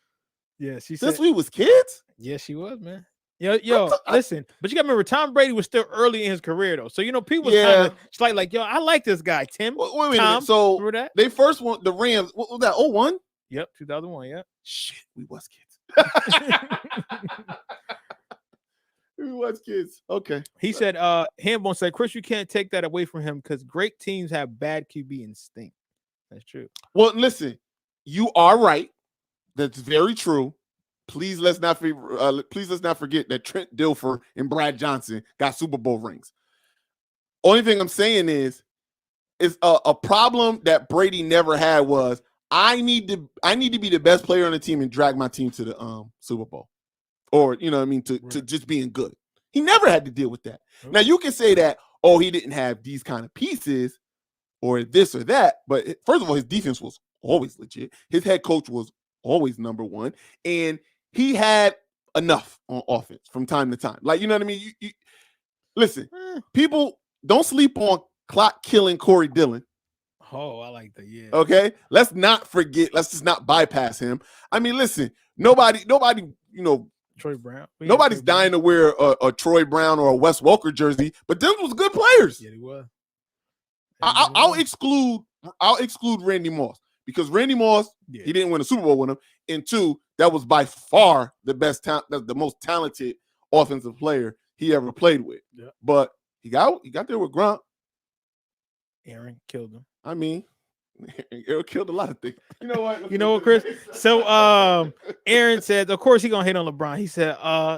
Yeah, she Since said, we was kids. Yeah, she was, man. Yo, listen, but you gotta remember, Tom Brady was still early in his career, though. So people was kind of like, yo, I like this guy, Tim. Wait a minute. So remember that? They first won the Rams. What was that? 01? Yep, 2001. Yep. Shit, we was kids. We was kids. Okay. He said, Hambone said, Chris, you can't take that away from him because great teams have bad QB instinct. That's true. Well, listen, you are right. That's very true. Please let's not forget that Trent Dilfer and Brad Johnson got Super Bowl rings. Only thing I'm saying is a problem that Brady never had was I need to be the best player on the team and drag my team to the Super Bowl. Or, to just being good. He never had to deal with that. Okay. Now, you can say that, he didn't have these kind of pieces or this or that. But first of all, his defense was always legit. His head coach was always number one. And he had enough on offense from time to time. Like, you know what I mean? You listen, people don't sleep on clock killing Corey Dillon. Oh, I like that. Yeah. Okay. Let's not forget. Let's just not bypass him. I mean, listen, nobody, Troy Brown. Nobody's dying to wear a Troy Brown or a Wes Welker jersey, but them was good players. Yeah, he was. I'll exclude Randy Moss because Randy Moss, he didn't win a Super Bowl with him. And two, that was by far the best talent, the most talented offensive player he ever played with. Yeah. But he got there with Grunt. Aaron killed him. I mean, Aaron killed a lot of things. You know what? You know what, Chris? So Aaron said, of course, he's gonna hit on LeBron. He said,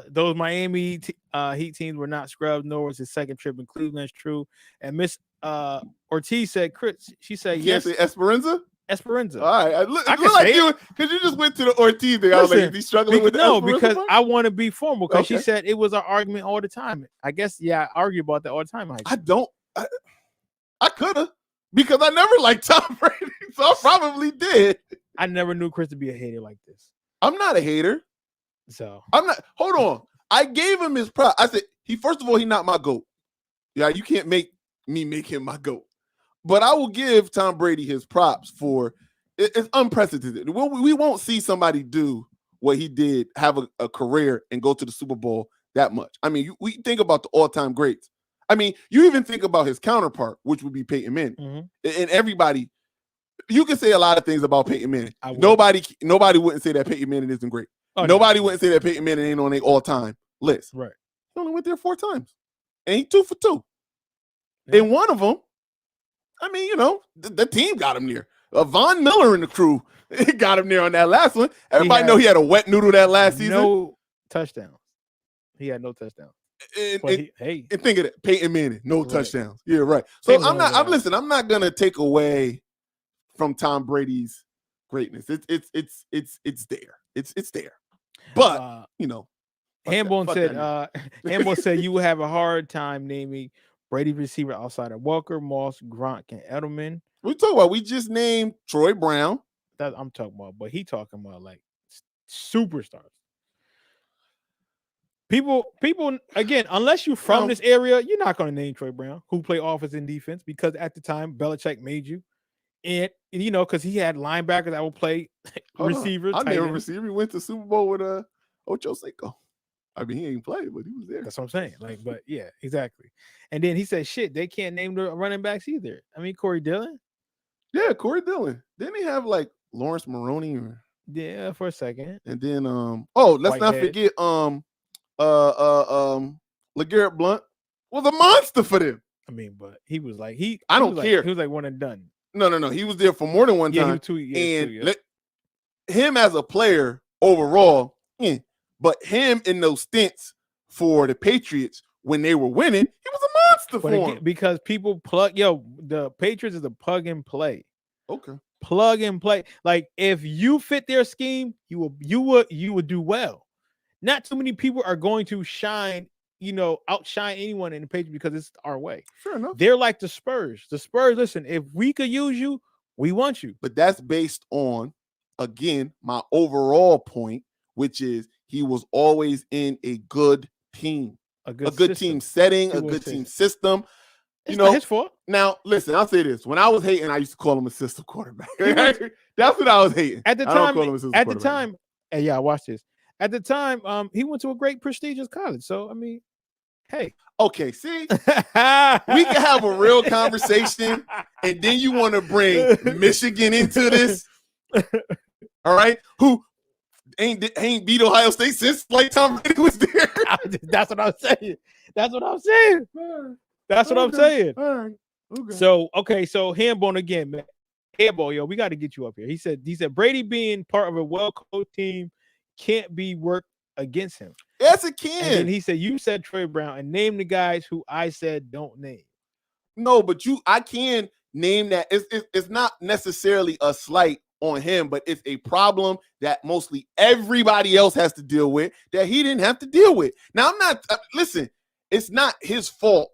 those Miami Heat teams were not scrubbed, nor was his second trip in Cleveland. It's true. And Miss Ortiz said, Chris, she said, yes. Can't say Esperanza? Esperanza. All right. I look like you, because you just went to the Ortiz thing. I was like, is he struggling with no, Esperanza because part? I want to be formal. Because she said it was an argument all the time. I guess, I argue about that all the time. I could have. Because I never liked Tom Brady, so I probably did. I never knew Chris to be a hater like this. I'm not a hater. So I'm not. Hold on. I gave him his prop. I said, first of all, he's not my GOAT. Yeah, you can't make him my GOAT. But I will give Tom Brady his props for it's unprecedented. We won't see somebody do what he did, have a career and go to the Super Bowl that much. I mean, we think about the all-time greats. I mean, you even think about his counterpart, which would be Peyton Manning. Mm-hmm. And everybody, you can say a lot of things about Peyton Manning. Nobody wouldn't say that Peyton Manning isn't great. Nobody wouldn't say that Peyton Manning ain't on their all-time list. Right. He only went there 4 times. And he 2 for 2. Yeah. And one of them, I mean, the team got him there. Von Miller and the crew got him there on that last one. Everybody know he had a wet noodle that last season. No touchdowns. He had no touchdowns. And think of that, Peyton Manning, no touchdowns. Yeah, right. So I'm not gonna take away from Tom Brady's greatness. It's there. It's there. But Hambone said you will have a hard time naming Brady receiver outside of Welker, Moss, Gronk, and Edelman. We talking about. We just named Troy Brown. That I'm talking about, but he talking about like superstars. People, again, unless you're from this area, you're not going to name Troy Brown, who played offense and defense, because at the time, Belichick made you. And because he had linebackers that would play receivers. I named a receiver. He went to Super Bowl with Ocho Cinco. I mean, he ain't played, but he was there. That's what I'm saying. But yeah, exactly. And then he said, shit, they can't name the running backs either. I mean, Corey Dillon. Yeah, Corey Dillon. Didn't he have like Lawrence Maroney Yeah, for a second. and then let's not Whitehead. forget LeGarrette Blunt was a monster for them. I mean, but he was like I don't was care. Like, he was like one and done. No. He was there for more than one Yeah, he time. was two. Him as a player overall, but him in those stints for the Patriots when they were winning, he was a monster for them. Because people the Patriots is a plug and play. Okay. Plug and play. Like if you fit their scheme, you would do well. Not too many people are going to outshine anyone in the Patriots because it's our way. Sure enough. They're like the Spurs. The Spurs, listen, if we could use you, we want you. But that's based on, again, my overall point, which is he was always in a good team. A good team setting, a good team system. It's not his fault. Now, listen, I'll say this. When I was hating, I used to call him a system quarterback. That's what I was hating. At the time, and yeah, watch this. At the time, he went to a great prestigious college. So, I mean, hey. Okay, see? We can have a real conversation, and then you want to bring Michigan into this. All right? Who ain't beat Ohio State since like Tom Brady was there. That's what I'm saying. That's what I'm saying. All right. Okay. So Hambone again, man. Hambone, yo, we got to get you up here. He said Brady being part of a well-coached team can't be worked against him. Yes, it can. And then he said, you said Troy Brown and name the guys who I said don't name. No, but I can name that. It's not necessarily a slight on him, but it's a problem that mostly everybody else has to deal with that he didn't have to deal with. Now, I'm not listen, it's not his fault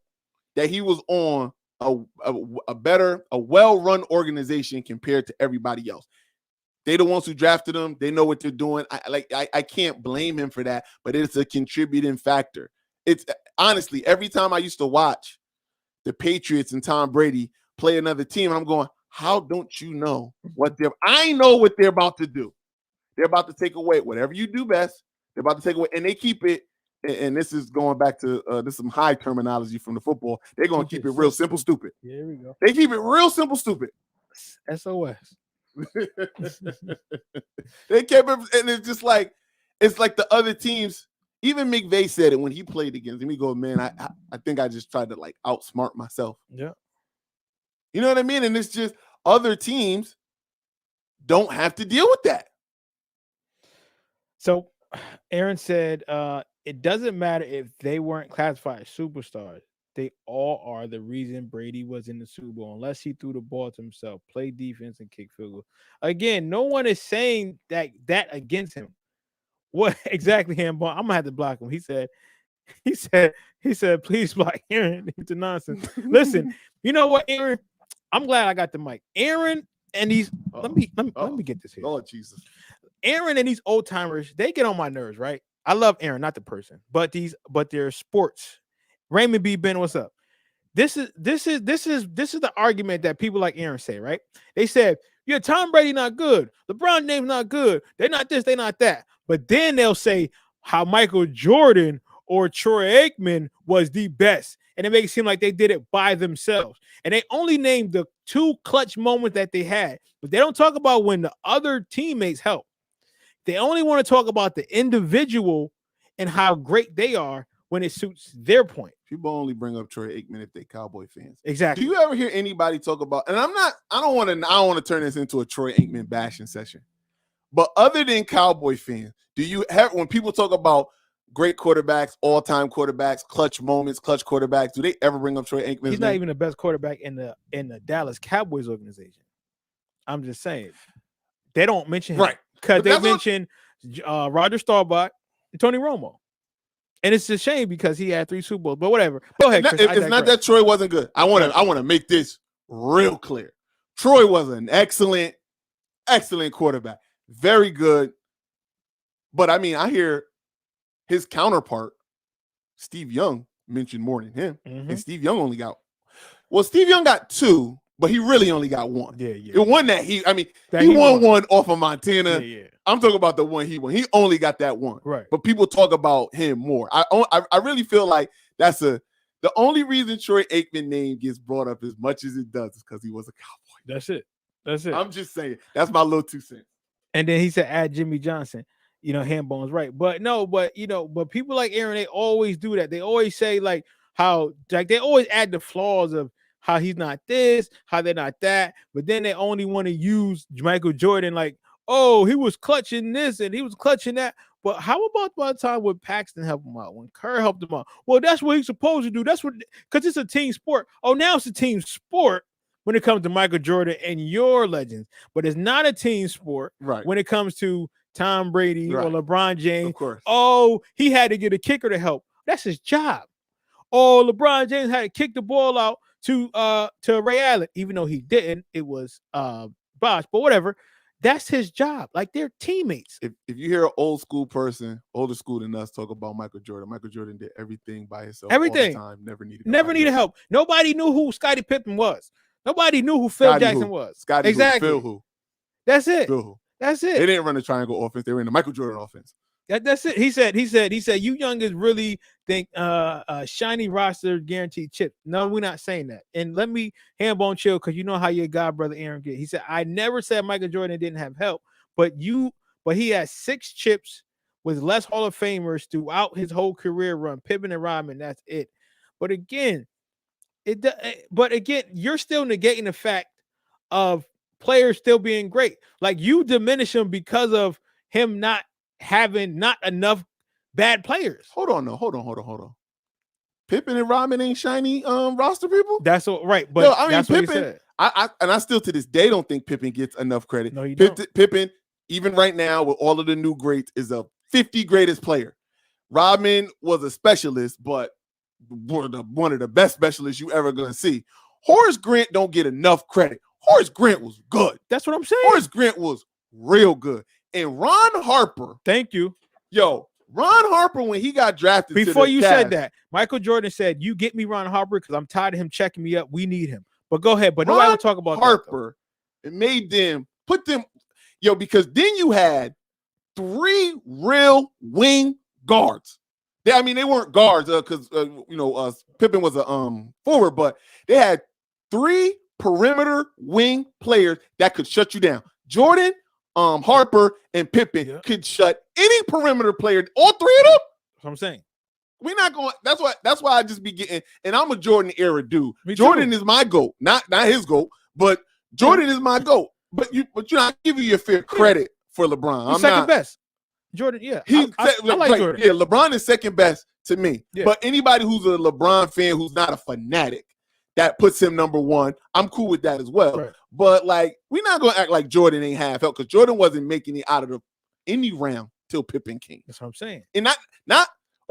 that he was on a well-run organization compared to everybody else. They the ones who drafted him. They know what they're doing. I can't blame him for that, but it's a contributing factor. It's honestly, every time I used to watch the Patriots and Tom Brady play another team, I'm going, how don't you know what I know what they're about to do. They're about to take away whatever you do best. They're about to take away, and they keep it. And this is going back to this some high terminology from the football. They're going to keep it real simple, stupid. Yeah, here we go. They keep it real simple, stupid. SOS. They kept it, and it's just like the other teams. Even McVay said it when he played against him. He goes, man, I think I just tried to like outsmart myself. Yeah. You know what I mean? And it's just other teams don't have to deal with that. So Aaron said, it doesn't matter if they weren't classified as superstars. They all are the reason Brady was in the Super Bowl, unless he threw the ball to himself, play defense, and kick field goal. Again, no one is saying that against him. What exactly, Hambone? I'm gonna have to block him. He said, please block Aaron. It's a nonsense. Listen, you know what, Aaron? I'm glad I got the mic. Aaron and these. Let me get this here. Oh Jesus. Aaron and these old timers, they get on my nerves, right? I love Aaron, not the person, but they're sports. Raymond B. Ben, what's up? This is the argument that people like Aaron say, right? They said, yeah, Tom Brady not good. LeBron James not good. They're not this, they're not that. But then they'll say how Michael Jordan or Troy Aikman was the best. And it makes it seem like they did it by themselves. And they only named the two clutch moments that they had. But they don't talk about when the other teammates help. They only want to talk about the individual and how great they are when it suits their point. People only bring up Troy Aikman if they Cowboy fans. Exactly. Do you ever hear anybody talk about, and I don't want to turn this into a Troy Aikman bashing session, but other than Cowboy fans, do you have, when people talk about great quarterbacks, all-time quarterbacks, clutch moments, clutch quarterbacks, do they ever bring up Troy Aikman? He's not even the best quarterback in the Dallas Cowboys organization. I'm just saying. They don't mention him. Right. Because they mentioned Roger Staubach and Tony Romo. And it's a shame because he had 3 Super Bowls. But whatever. Go ahead, Chris. It's not that Troy wasn't good. I want to make this real clear. Troy was an excellent quarterback. Very good. But I mean, I hear his counterpart, Steve Young, mentioned more than him. Mm-hmm. And Steve Young Steve Young got 2. But he really only got 1. Yeah. The one that he won one off of Montana. Yeah. I'm talking about the one he won. He only got that one. Right. But people talk about him more. I really feel like the only reason Troy Aikman name gets brought up as much as it does is because he was a Cowboy. That's it. That's it. I'm just saying. That's my little 2 cents. And then he said, add Jimmy Johnson. Handbone's right. But no, but people like Aaron, they always do that. They always say like how they always add the flaws of how he's not this, how they're not that. But then they only want to use Michael Jordan like, oh, he was clutching this and he was clutching that. But how about by the time when Paxton helped him out, when Kerr helped him out? Well, that's what he's supposed to do. That's what, because it's a team sport. Oh, now it's a team sport when it comes to Michael Jordan and your legends, but it's not a team sport Right. when it comes to Tom Brady or LeBron James. Of course. Oh, he had to get a kicker to help. That's his job. Oh, LeBron James had to kick the ball out to Ray Allen, even though he didn't. It was Bosh, but whatever. That's his job. Like, they're teammates. If you hear an old school person, older school than us, talk about Michael Jordan did everything by himself. Everything. All the time. Never needed help. Nobody knew who Scottie Pippen was. Nobody knew who Phil Jackson was. Scottie exactly. Phil who? That's it. Phil who? That's it. They didn't run the triangle offense. They ran the Michael Jordan offense. That's it. He said, you youngins really think shiny roster guaranteed chip. No, we're not saying that. And let me handbone chill, because you know how your god brother Aaron get. He said, I never said Michael Jordan didn't have help, but he had 6 chips with less Hall of Famers throughout his whole career run. Pippen and Rodman, that's it. But again, you're still negating the fact of players still being great. Like, you diminish him because of him not having not enough bad players. Hold on. Pippen and Rodman ain't shiny roster people. That's all right, but I mean, that's Pippen. what he said. I still to this day don't think Pippen gets enough credit. No, you don't. Pippen, even right now with all of the new greats, is a 50 greatest player. Rodman was a specialist, but one of the best specialists you ever gonna see. Horace Grant don't get enough credit. Horace Grant was good. That's what I'm saying. Horace Grant was real good. And Ron Harper. Thank you. Yo, Ron Harper, when he got drafted. Before you Cavs, said that, Michael Jordan said, you get me Ron Harper because I'm tired of him checking me up. We need him. But go ahead. But nobody will talk about Harper. It made them put them, because then you had 3 real wing guards. They weren't guards because Pippen was a forward, but they had 3 perimeter wing players that could shut you down. Jordan, Harper, and Pippen could shut any perimeter player. All 3 of them. That's what I'm saying. We're not going. That's why I just be getting. And I'm a Jordan era dude. Me Jordan too. is my GOAT, not his GOAT, but Jordan is my GOAT. But you're not giving you fair credit for LeBron. He's second best. Jordan, yeah. I like Jordan. Yeah, LeBron is second best to me. Yeah. But anybody who's a LeBron fan who's not a fanatic, that puts him number 1. I'm cool with that as well. Right. But we're not gonna act like Jordan ain't half help, because Jordan wasn't making it out of any round till Pippen came. That's what I'm saying. And not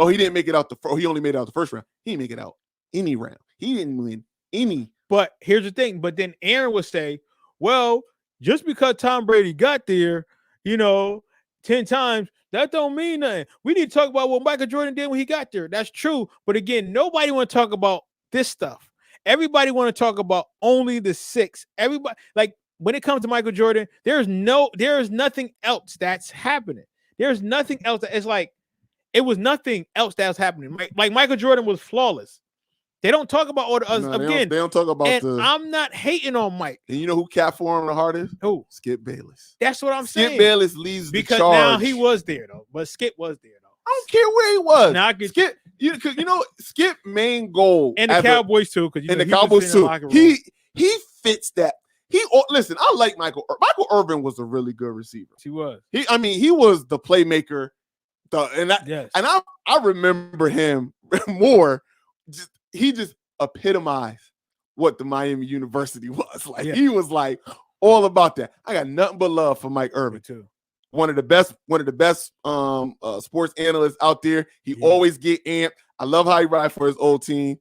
he didn't make it out he only made it out the first round. He didn't make it out any round. He didn't win any. But here's the thing. But then Aaron would say, well, just because Tom Brady got there, 10 times, that don't mean nothing. We need to talk about what Michael Jordan did when he got there. That's true. But again, nobody want to talk about this stuff. Everybody want to talk about only the 6. Everybody, like, when it comes to Michael Jordan, there is nothing else that's happening. There's nothing else that it's like, it was nothing else that was happening. Like Michael Jordan was flawless. They don't talk about all the others. They don't talk about I'm not hating on Mike. And you know who capped for him the hardest? Who? Skip Bayless. That's what I'm saying. Skip Bayless leads because the charge. now he was there though, but Skip was there though. I don't care where he was. Now I get Skip. Skip main goal and the Cowboys too, because the Cowboys too. He fits that. Listen. I like Michael. Michael Irvin was a really good receiver. He was. He was the playmaker. I remember him more. He just epitomized what the Miami University was like. He was like all about that. I got nothing but love for Mike Irvin too. One of the best sports analysts out there. He always get amped. I love how he ride for his old team.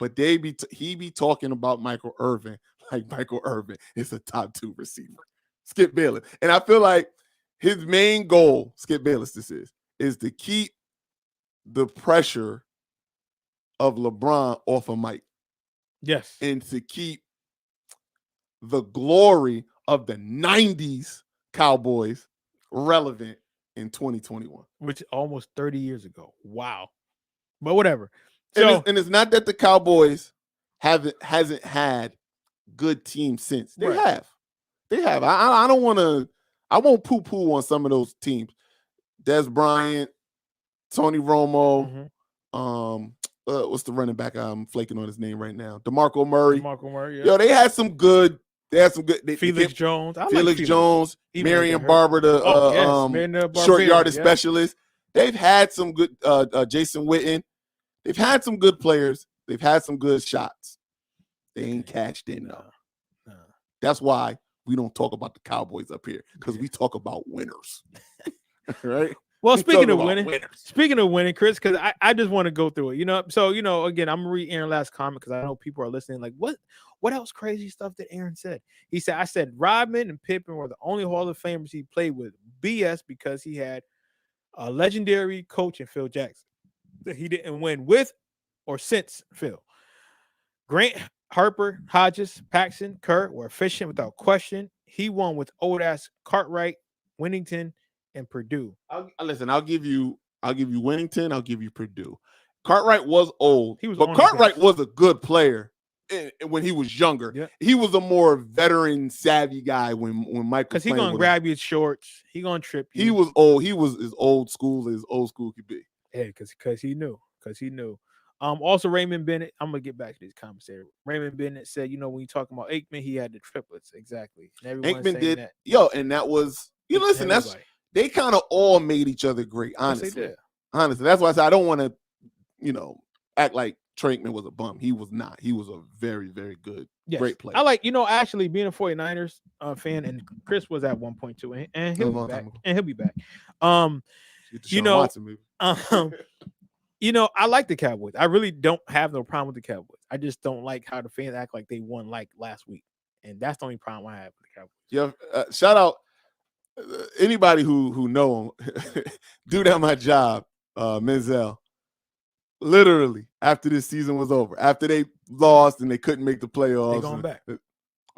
But he be talking about Michael Irvin like Michael Irvin is a top 2 receiver. Skip Bayless. And I feel like his main goal, Skip Bayless, this is to keep the pressure of LeBron off of Mike. Yes. And to keep the glory of the 90s Cowboys relevant in 2021. Which almost 30 years ago. Wow. But whatever. And it's not that the Cowboys hasn't had good teams since. They Right. have. I don't want to. I won't poo-poo on some of those teams. Des Bryant, Tony Romo. What's the running back? I'm flaking on his name right now. DeMarco Murray. DeMarco Murray. Yeah. Yo, they had some good. Felix Jones. I Felix like Jones, Even though he Marion got hurt. Barber, Marion the Barber, short yardage yeah. specialist. They've had some good. Jason Witten. They've had some good players. They've had some good shots. They ain't cashed in though. No. That's why we don't talk about the Cowboys up here, because we talk about winners. Right? Well, We speaking talk of about winning, Chris, because I just want to go through it. So again, I'm gonna read Aaron's last comment because I know people are listening. Like, what else crazy stuff that Aaron said? He said, I said Rodman and Pippen were the only Hall of Famers he played with. BS, because he had a legendary coach in Phil Jackson that he didn't win with or since Phil. Grant, Harper, Hodges, Paxson, Kerr were efficient without question. He won with old ass Cartwright, Winnington, and Purdue. I'll give you Winnington. I'll give you Purdue. Cartwright was old, but on Cartwright his was a good player when he was younger. Yeah. He was a more veteran, savvy guy when Mike. Because he's gonna grab your shorts. He gonna trip you. He was old. He was as old school could be. Yeah, because he knew. Also Raymond Bennett. I'm gonna get back to these comments here. Raymond Bennett said, when you talking about Aikman, he had the triplets exactly. And Aikman did. And that was listen. Everybody. They kind of all made each other great. Honestly, yes, they did. Honestly, that's why I said I don't want to, act like Trey Aikman was a bum. He was not. He was a very, very good, great player. I like, actually being a 49ers fan, and Chris was at one point too, and he'll be back. And he'll be back. I like the Cowboys. I really don't have no problem with the Cowboys. I just don't like how the fans act like they won like last week, and that's the only problem I have with the Cowboys. Yeah, shout out anybody who know dude at my job, Menzel. Literally, after this season was over, after they lost and they couldn't make the playoffs, they going back.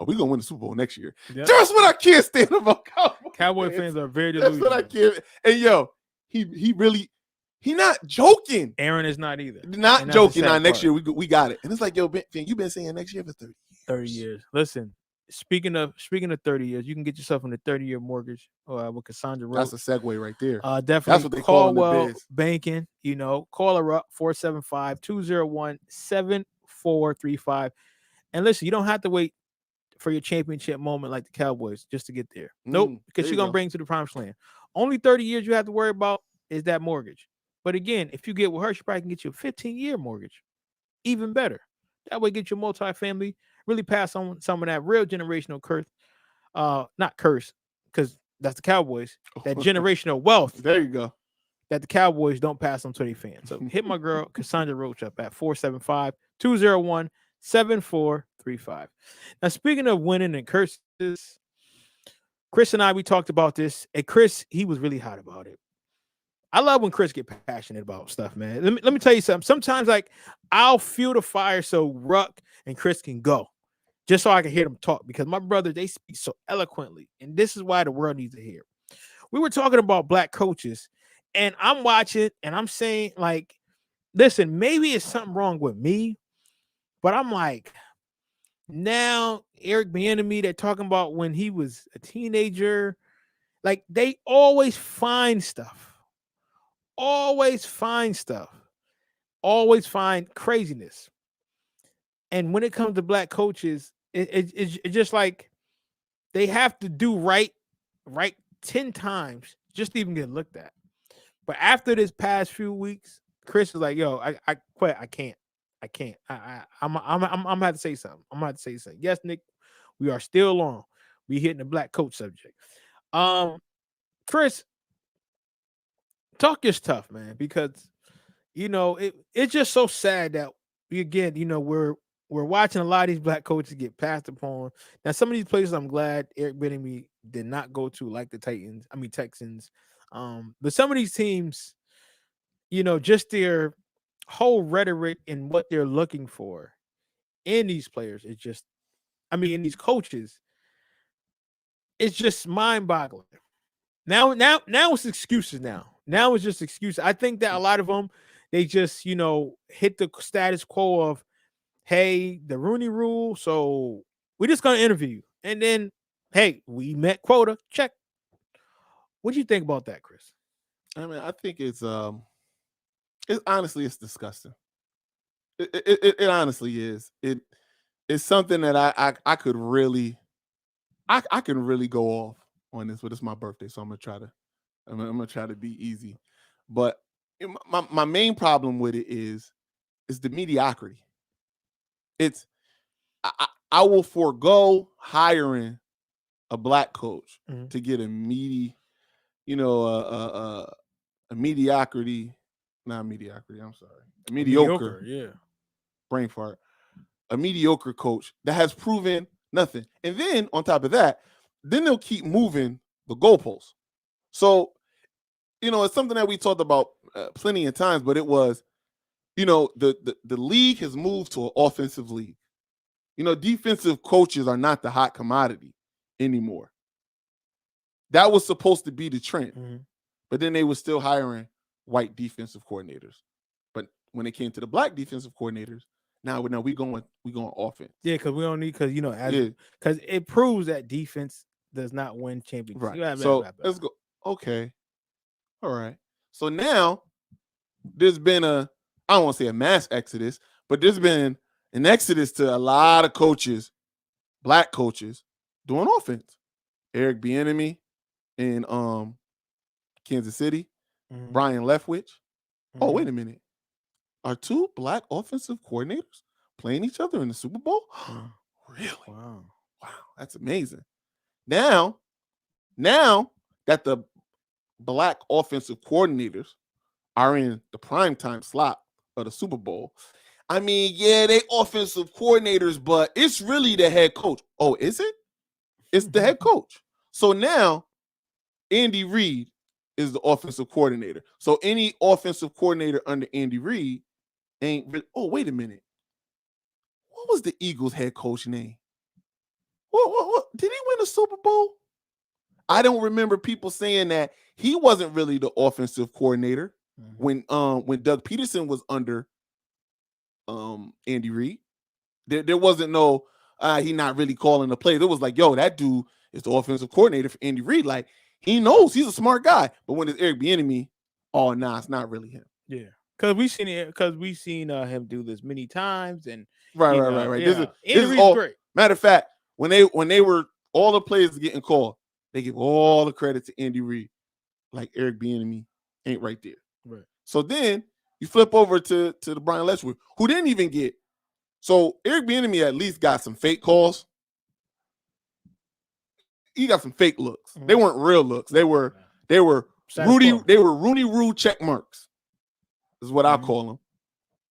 We gonna win the Super Bowl next year. Yep. That's what I can't stand about Cowboys. Cowboy fans are very delusional. That's what I can't. And he not joking. Aaron is not either. Not joking. Now next year we got it. And it's like, yo, Ben, you've been saying next year for 30 years. 30 years. Listen, speaking of 30 years, you can get yourself in a 30-year mortgage with Cassandra Rowe. That's a segue right there. Definitely. That's what they call Caldwell the biz. Banking. Call her up 475-201-7435. And listen, you don't have to wait for your championship moment like the Cowboys just to get there. Nope, because she's gonna bring you to the promised land. Only 30 years you have to worry about is that mortgage. But again, if you get with her, she probably can get you a 15-year mortgage. Even better. That way, get your multifamily, really pass on some of that real generational curse. Not curse, because that's the Cowboys. That generational wealth. There you go. That the Cowboys don't pass on to their fans. So hit my girl, Cassandra Roach, up at 475-201-7435. Now, speaking of winning and curses, Chris and I, we talked about this. And Chris, he was really hot about it. I love when Chris get passionate about stuff, man. Let me tell you something. Sometimes, I'll fuel the fire so Ruck and Chris can go, just so I can hear them talk. Because my brother, they speak so eloquently, and this is why the world needs to hear. We were talking about black coaches, and I'm watching, and I'm saying, listen, maybe it's something wrong with me, but I'm like, now Eric Bieniemy, they're talking about when he was a teenager. They always find stuff. Always find craziness. And when it comes to black coaches, it's just like they have to do right 10 times just to even get looked at. But after this past few weeks, Chris is like, yo, I quit. I can't. I'm gonna have to say something. Yes, Nick, we are still on. We hitting the black coach subject. Chris, talk your stuff, man, because it's just so sad that we're watching a lot of these black coaches get passed upon. Now, some of these places I'm glad Eric Bieniemy did not go to, like the Texans. But some of these teams, just their whole rhetoric and what they're looking for in these players is just, in these coaches, it's just mind-boggling. Now it's excuses now. Now it's just excuses. I think that a lot of them, they just, hit the status quo of, hey, the Rooney Rule, so we're just gonna interview you, and then hey, we met quota. Check. What do you think about that, Chris? I mean, I think it's honestly it's disgusting. It honestly is. It's something that I could really I can really go off on this, but it's my birthday, so I'm gonna try to be easy. But my main problem with it is the mediocrity. It's I will forego hiring a black coach to get a mediocrity, not mediocrity. I'm sorry, a mediocre. Yeah. Brain fart. A mediocre coach that has proven nothing. And then on top of that, then they'll keep moving the goalposts. So, it's something that we talked about plenty of times, but it was, the league has moved to an offensive league. Defensive coaches are not the hot commodity anymore. That was supposed to be the trend, but then they were still hiring white defensive coordinators. But when it came to the black defensive coordinators, now we going offense. Yeah, because we don't need because it proves that defense does not win championships. Right. Let's go. Okay. All right. So now there's been I don't want to say a mass exodus, but there's been an exodus to a lot of coaches, black coaches, doing offense. Eric Bieniemy in Kansas City, Brian Leftwich. Oh, wait a minute. Are two black offensive coordinators playing each other in the Super Bowl? Really? Wow, that's amazing. Now that the black offensive coordinators are in the primetime slot of the Super Bowl, I mean, yeah, they offensive coordinators, but it's really the head coach. Oh, is it? It's the head coach. So now Andy Reid is the offensive coordinator. So any offensive coordinator under Andy Reid ain't really. Oh, wait a minute. What was the Eagles head coach name? What? Did he win a Super Bowl? I don't remember people saying that he wasn't really the offensive coordinator when Doug Peterson was under Andy Reid. There wasn't no he not really calling the plays. It was like, yo, that dude is the offensive coordinator for Andy Reid. Like, he knows he's a smart guy. But when it's Eric Bieniemy, oh, nah, it's not really him. Yeah. Because we've seen him do this many times, and right. Yeah. This is all great. Matter of fact, when they were all the players getting called, they give all the credit to Andy Reid, like Eric Bieniemy ain't right there. Right. So then you flip over to the Brian Leftwich, who didn't even get. So Eric Bieniemy at least got some fake calls. He got some fake looks. They weren't real looks. They were Rooney Rule check marks. Is what I call them.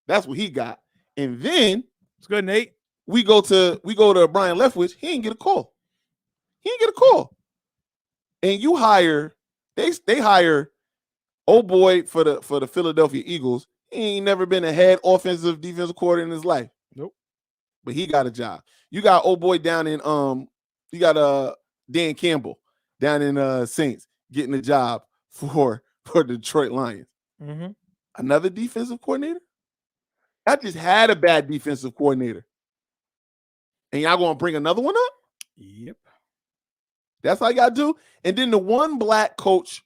That's what he got. And then it's good, Nate. We go to Brian Leftwich. He ain't get a call. And you hire they hire old boy for the Philadelphia Eagles. He ain't never been a head offensive defensive coordinator in his life. Nope. But he got a job. You got old boy down in you got Dan Campbell down in Saints getting a job for the Detroit Lions. Another defensive coordinator? I just had a bad defensive coordinator. And y'all gonna bring another one up? Yep. That's all you gotta do. And then the one black coach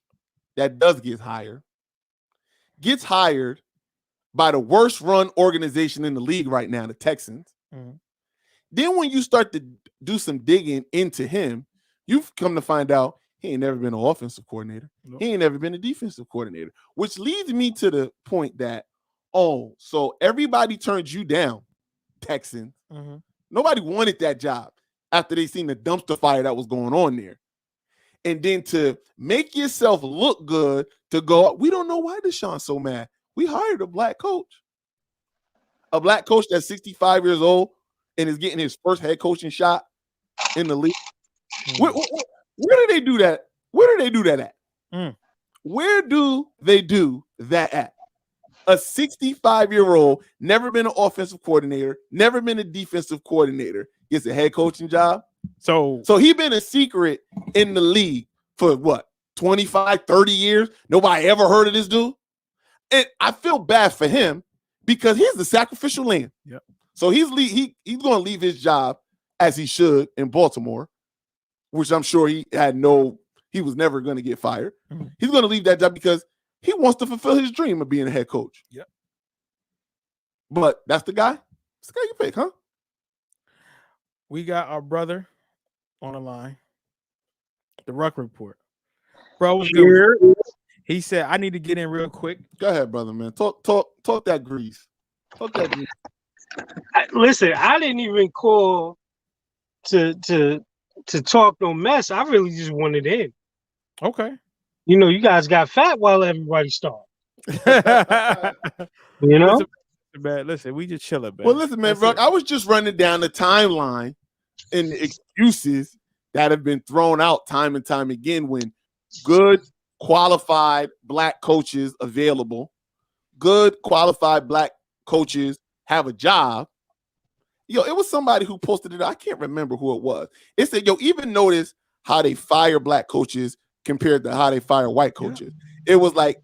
that does get hired gets hired by the worst run organization in the league right now, the Texans. Then when you start to do some digging into him, you've come to find out he ain't never been an offensive coordinator. Nope. He ain't never been a defensive coordinator, which leads me to the point that, so everybody turned you down, Texans. Nobody wanted that job after they seen the dumpster fire that was going on there. And then to make yourself look good, to go, we don't know why Deshaun's so mad. We hired a black coach. A black coach that's 65 years old and is getting his first head coaching shot in the league. Where do they do that? Where do they do that at? Where do they do that at? A 65-year-old, never been an offensive coordinator, never been a defensive coordinator, gets a head coaching job. So he been a secret in the league for what, 25, 30 years? Nobody ever heard of this dude? And I feel bad for him because he's the sacrificial lamb. Yep. So he's going to leave his job as he should in Baltimore, which I'm sure he was never going to get fired. Mm-hmm. He's going to leave that job because he wants to fulfill his dream of being a head coach. Yep. But that's the guy. That's the guy you pick, huh? We got our brother on the line. The Ruck Report. Bro, what's good? He said, I need to get in real quick. Go ahead, brother, man. Talk that grease. Talk that grease. Listen, I didn't even call to talk no mess. I really just wanted in. Okay. You know, you guys got fat while everybody starved. You know? Listen, we just chilling, man. Well, listen, man, Ruck, I was just running down the timeline and the excuses that have been thrown out time and time again when good, qualified black coaches available, good, qualified black coaches have a job. Yo, it was somebody who posted it. I can't remember who it was. It said, yo, even notice how they fire black coaches compared to how they fire white coaches. Yeah. It was like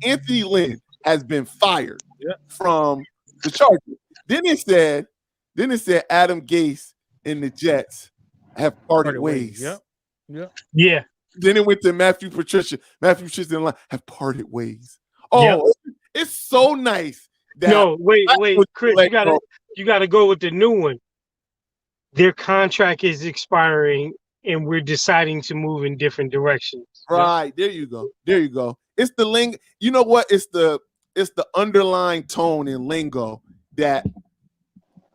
Anthony Lynn has been fired from the Chargers. Then it said Adam Gase and the Jets have parted ways. Yeah. Then it went to Matthew Patricia and line have parted ways. Oh, it's so nice. No, wait, Chris, you gotta go with the new one. Their contract is expiring and we're deciding to move in different directions. Right. There you go. It's the lingo. You know what? It's the underlying tone in lingo that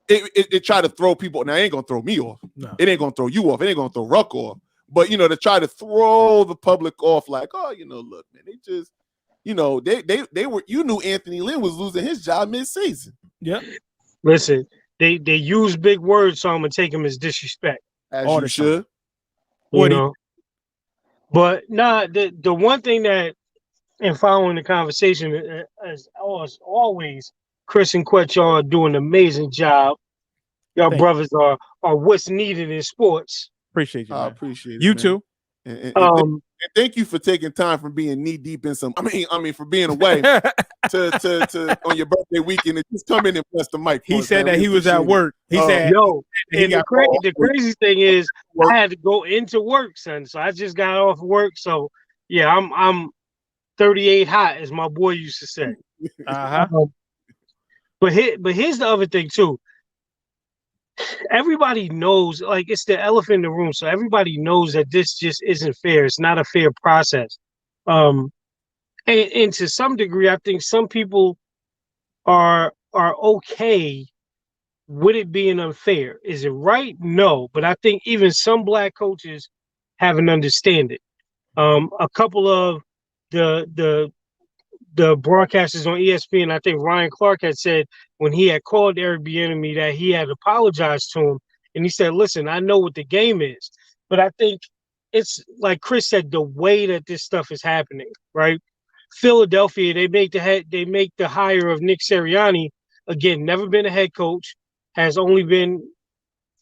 it try to throw people. Now, it ain't gonna throw me off. No. It ain't gonna throw you off. It ain't gonna throw Ruck off. But to try to throw the public off, like, oh, look, man, they just, they were. You knew Anthony Lynn was losing his job mid-season. Yep. Listen, they use big words, so I'm gonna take them as disrespect. As you should. You know. But the one thing that, in following the conversation, as always, Chris and Quet, y'all are doing an amazing job. Y'all brothers are what's needed in sports. Appreciate you. Man. I appreciate it. You man. too. And thank you for taking time from being knee deep in some. I mean, for being away to on your birthday weekend and just come in and press the mic. He said that he was at work. He said, "Yo." And the crazy thing is, I had to go into work, son. So I just got off work. So yeah, I'm 38 hot, as my boy used to say. But here's the other thing too. Everybody knows, like, it's the elephant in the room. So everybody knows that this just isn't fair. It's not a fair process. And to some degree, I think some people are okay with it being unfair. Is it right? No. But I think even some black coaches haven't understand it. A couple of the broadcasters on ESPN, I think Ryan Clark had said when he had called Eric Bieniemy that he had apologized to him, and he said, "Listen, I know what the game is, but I think it's like Chris said, the way that this stuff is happening, right? Philadelphia, they make the hire of Nick Sirianni, again, never been a head coach, has only been,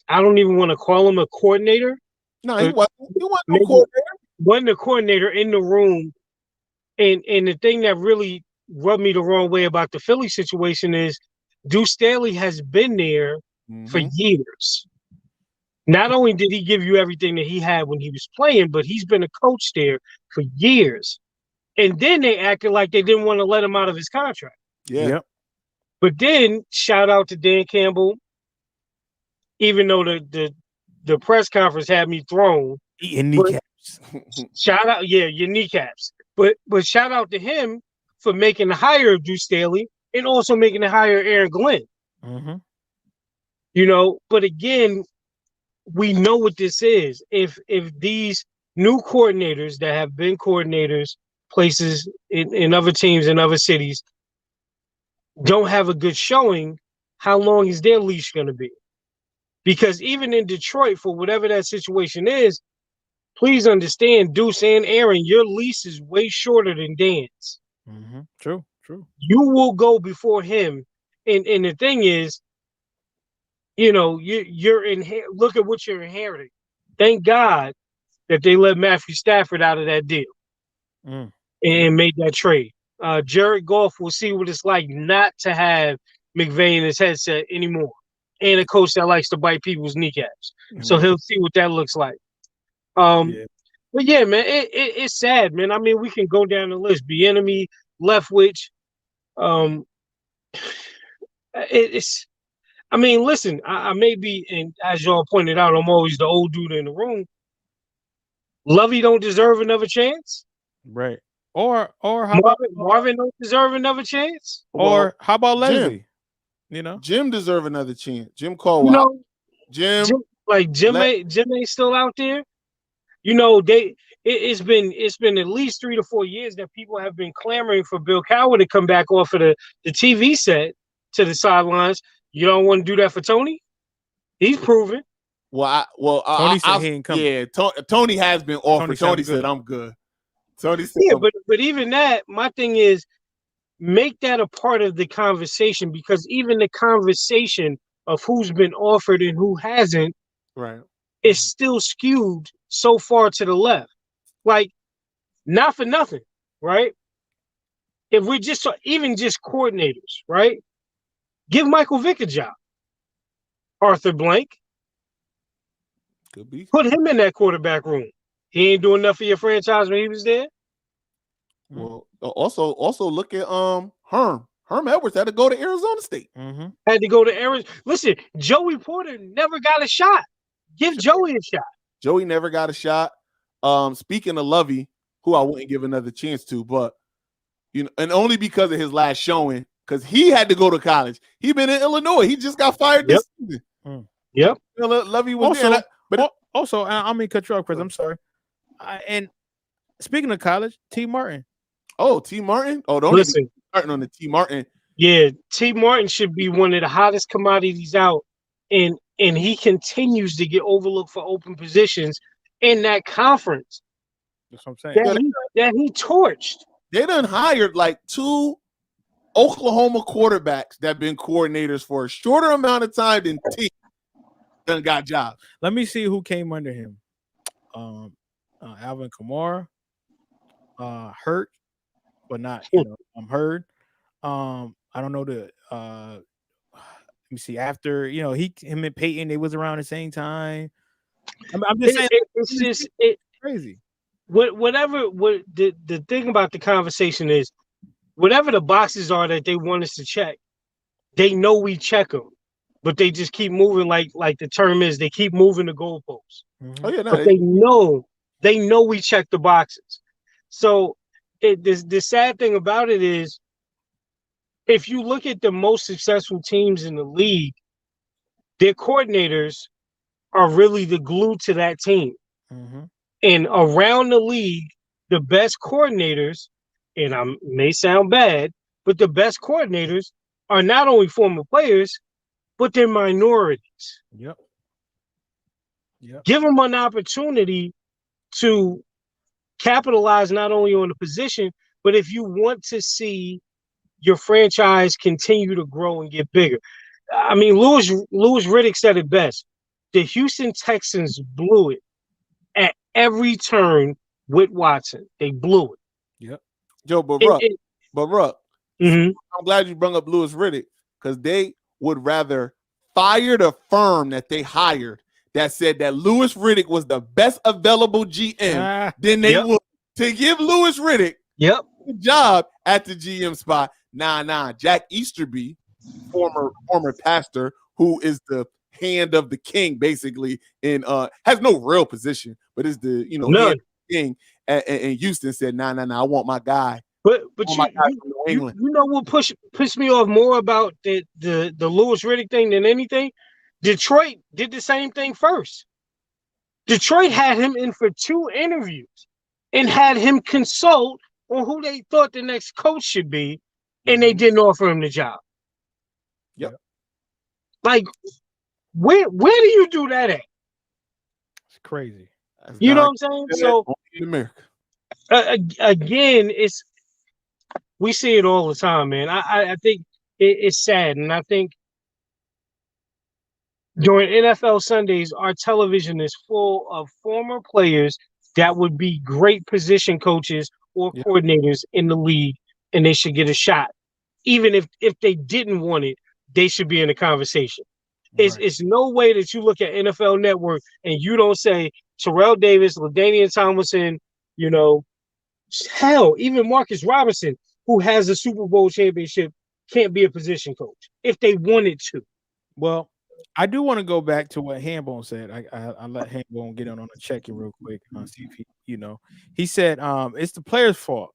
I don't even want to call him a coordinator. No, he wasn't no coordinator. Wasn't a coordinator in the room. And the thing that really rubbed me the wrong way about the Philly situation is Deuce Staley has been there for years. Not only did he give you everything that he had when he was playing, but he's been a coach there for years. And then they acted like they didn't want to let him out of his contract. Yeah. Yep. But then, shout out to Dan Campbell, even though the press conference had me thrown. Eating kneecaps. Shout out, your kneecaps. But shout out to him for making the hire of Deuce Staley and also making the hire of Aaron Glenn. Mm-hmm. But again, we know what this is. If these new coordinators that have been coordinators places in other teams in other cities don't have a good showing, how long is their leash going to be? Because even in Detroit, for whatever that situation is, please understand, Deuce and Aaron, your lease is way shorter than Dan's. Mm-hmm. True. You will go before him. And the thing is, look at what you're inheriting. Thank God that they let Matthew Stafford out of that deal and made that trade. Jared Goff will see what it's like not to have McVay in his headset anymore. and a coach that likes to bite people's kneecaps. So Right. he'll see what that looks like. Yeah. But yeah, man, it's sad, man. I mean, we can go down the list. Bieniemy, Leftwich. It's. I mean, listen. I may be, and as y'all pointed out, I'm always the old dude in the room. Lovey don't deserve another chance. Right. Or how about Marvin don't deserve another chance. or how about Jim. Leslie? You know, Jim deserve another chance. Jim You Caldwell. know, Jim. Jim ain't still out there. You know, it's been at least 3 to 4 years that people have been clamoring for Bill Cowher to come back off of the TV set to the sidelines. You don't want to do that for Tony? He's proven. Tony said he ain't coming. Yeah, Tony has been offered. Tony Tony sounded said, good. "I'm good." Tony said, Yeah, but even that, my thing is make that a part of the conversation, because even the conversation of who's been offered and who hasn't right. is still skewed so far to the left. Like, not for nothing, right? If we're just even just coordinators, right? Give Michael Vick a job. Arthur Blank, Could be. put him in that quarterback room. He ain't doing enough for your franchise when he was there. Well, also look at Herm. Herm Edwards had to go to Arizona State. Mm-hmm. Had to go to Arizona. Listen, Joey Porter never got a shot. Give Joey a shot. Joey never got a shot. Speaking of Lovey, who I wouldn't give another chance to, but you know, and only because of his last showing, because he had to go to college. He been in Illinois. He just got fired this season. Yep. You know, Lovey was Also, there. But also, I mean, cut you off, Chris. I'm sorry. And speaking of college, T. Martin. oh, T. Martin. Oh, don't Listen. even starting on the T. Martin. Yeah, T. Martin should be one of the hottest commodities out, and he continues to get overlooked for open positions in that conference That's what I'm saying. that he torched. They done hired like 2 Oklahoma quarterbacks that been coordinators for a shorter amount of time than T. Done got jobs. Let me see who came under him. Alvin Kamara, hurt, but not I'm hurt. I don't know the let me see. After him and Peyton, they was around the same time. I'm just saying It's just crazy. Whatever the thing about the conversation is, whatever the boxes are that they want us to check, they know we check them, but they just keep moving like the term is, they keep moving the goalposts. Oh yeah, no, But they know we check the boxes. So the sad thing about it is, if you look at the most successful teams in the league, their coordinators are really the glue to that team. Mm-hmm. And around the league, the best coordinators, and I may sound bad, but the best coordinators are not only former players, but they're minorities. Yep. Give them an opportunity to capitalize not only on the position, but if you want to see your franchise continue to grow and get bigger. I mean, Louis Riddick said it best. The Houston Texans blew it at every turn with Watson. They blew it. Yep. Joe, but Ruck, Mm-hmm. I'm glad you brought up Louis Riddick, because they would rather fire the firm that they hired that said that Louis Riddick was the best available GM than they would to give Louis Riddick the job at the GM spot. Nah. Jack Easterby, former pastor, who is the hand of the king, basically, in has no real position, but is the hand of the king in Houston, said, nah, I want my guy. But you know what pissed me off more about the Louis Riddick thing than anything? Detroit did the same thing first. Detroit had him in for 2 interviews and had him consult on who they thought the next coach should be, and they didn't offer him the job. Yep. Like, where do you do that at? It's crazy. You know what I'm saying? So in America. Again, we see it all the time, man. I think it's sad, and I think during NFL Sundays, our television is full of former players that would be great position coaches or coordinators in the league, and they should get a shot. Even if they didn't want it, they should be in the conversation. It's no way that you look at NFL Network and you don't say Terrell Davis, LaDainian Tomlinson, you know, hell, even Marcus Robinson, who has a Super Bowl championship, can't be a position coach if they wanted to. Well, I do want to go back to what Hambone said. I let Hambone get on a check-in real quick. See if he, he said it's the players' fault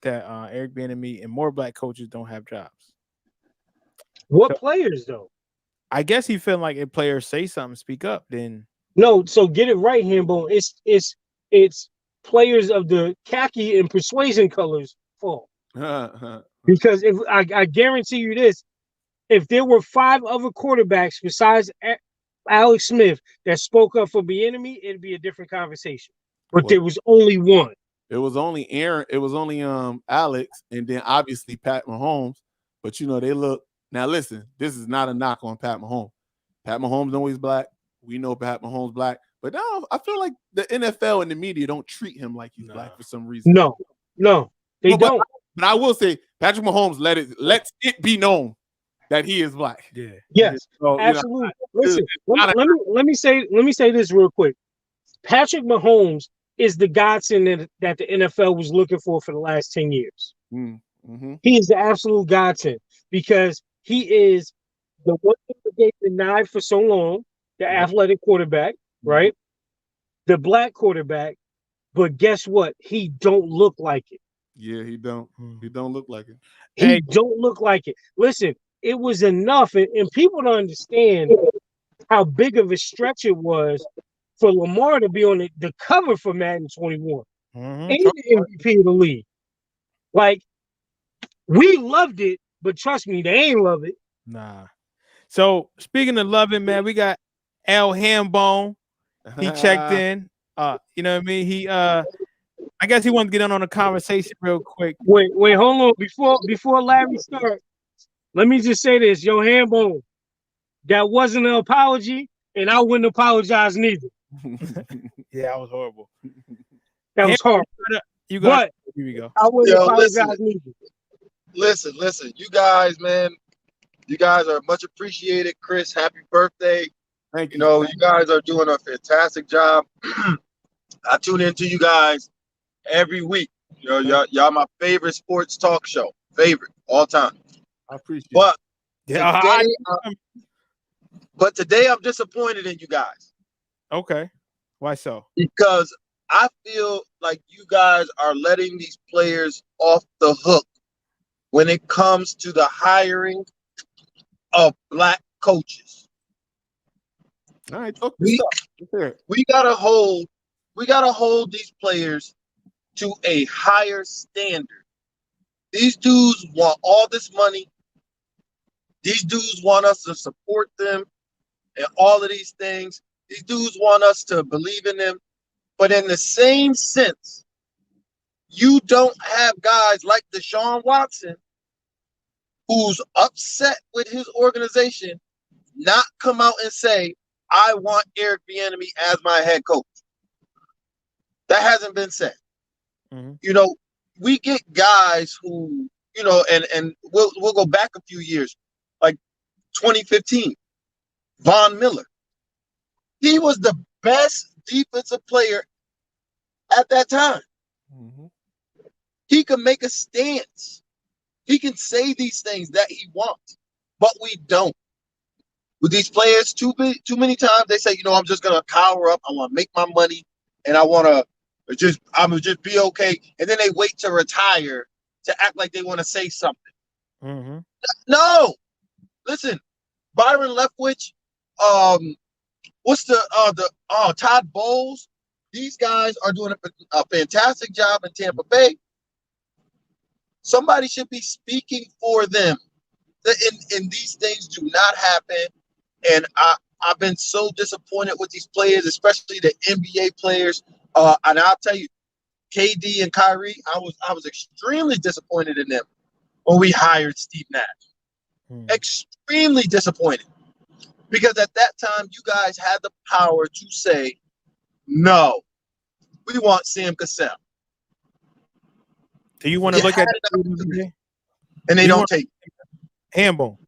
that Eric Bieniemy and more black coaches don't have jobs. What players though? I guess he felt like if players say something, speak up, then no. So get it right, Hambone. It's players of the khaki and persuasion colors fault. Because if I guarantee you this, if there were 5 other quarterbacks besides Alex Smith that spoke up for Bieniemy, it'd be a different conversation. But there was only one. It was only Aaron. It was only Alex, and then obviously Pat Mahomes. But they look. Now listen, this is not a knock on Pat Mahomes. Pat Mahomes know he's black. We know Pat Mahomes black. But now I feel like the NFL and the media don't treat him like he's black for some reason. No, they don't. But I will say Patrick Mahomes lets it be known that he is black. Yeah. Yes. So, absolutely. Listen, let me say this real quick. Patrick Mahomes is the godsend that the NFL was looking for the last 10 years. Mm-hmm. He is the absolute godsend because he is the one thing that gave the nod for so long, the athletic quarterback, right? The black quarterback, but guess what? He don't look like it. Yeah, he don't. He don't look like it. He don't look like it. Listen, it was enough, and people don't understand how big of a stretch it was for Lamar to be on the cover for Madden 21 and the MVP of the league. Like, we loved it, but trust me, they ain't love it. Nah. So speaking of loving, man, we got Al Hambone. He checked in. You know what I mean? He I guess he wanted to get on a conversation real quick. Wait, hold on. Before Larry starts, let me just say this. Yo, Hambone, that wasn't an apology, and I wouldn't apologize neither. Yeah, that was horrible. That was horrible. You got here we go. I wouldn't apologize neither. Listen, you guys, man, you guys are much appreciated. Chris, happy birthday. Thank you. You guys are doing a fantastic job. I tune into you guys every week. Y'all my favorite sports talk show. Favorite all time. I appreciate it. But today I'm disappointed in you guys. Okay. Why so? Because I feel like you guys are letting these players off the hook when it comes to the hiring of black coaches. All right, we gotta hold these players to a higher standard. These dudes want all this money. These dudes want us to support them and all of these things. These dudes want us to believe in them. But in the same sense, you don't have guys like Deshaun Watson, who's upset with his organization, not come out and say, I want Eric Bieniemy as my head coach. That hasn't been said. Mm-hmm. We get guys who, and we'll go back a few years, like 2015, Von Miller. He was the best defensive player at that time. Mm-hmm. He can make a stance. He can say these things that he wants, but we don't. With these players, too many times they say, I'm just gonna cower up. I want to make my money, and I'm gonna just be okay. And then they wait to retire to act like they want to say something. Mm-hmm. No, listen, Byron Leftwich, Todd Bowles. These guys are doing a fantastic job in Tampa Bay. Somebody should be speaking for them. And these things do not happen. And I've been so disappointed with these players, especially the NBA players. And I'll tell you, KD and Kyrie, I was extremely disappointed in them when we hired Steve Nash. Extremely disappointed. Because at that time, you guys had the power to say, no, we want Sam Cassell. Do you want to look at it? And they don't take Hambone.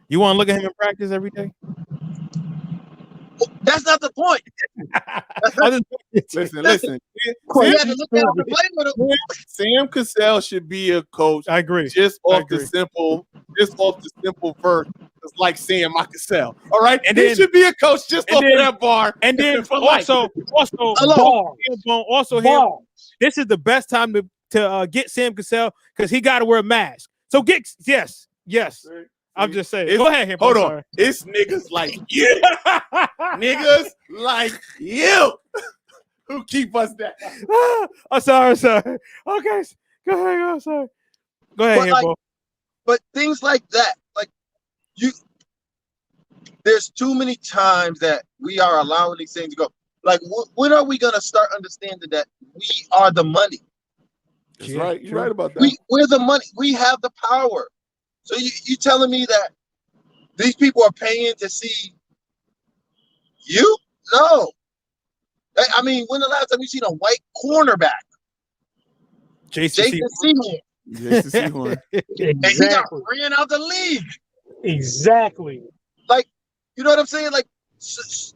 You want to look at him in practice every day? That's not the point. Listen. He had to look out to play with him. Sam Cassell should be a coach. I agree. Just off the simple verse. It's like saying my Cassell. All right, and he should be a coach just off of that bar. And then also, this is the best time to get Sam Cassell because he got to wear a mask. So yes. I'm just saying. Go ahead. Hold on. It's niggas like you. Niggas like you who keep us that. I'm sorry. Okay. Go ahead. I'm sorry. Go ahead, but things like that, like there's too many times that we are allowing these things to go. Like, when are we going to start understanding that we are the money? That's right. You're right about that. We're the money. We have the power. So you telling me that these people are paying to see you? No. I mean, when the last time you seen a white cornerback? Jason Seymour. Jason Seymour. And he got ran out the league. Exactly. Like, you know what I'm saying? Like,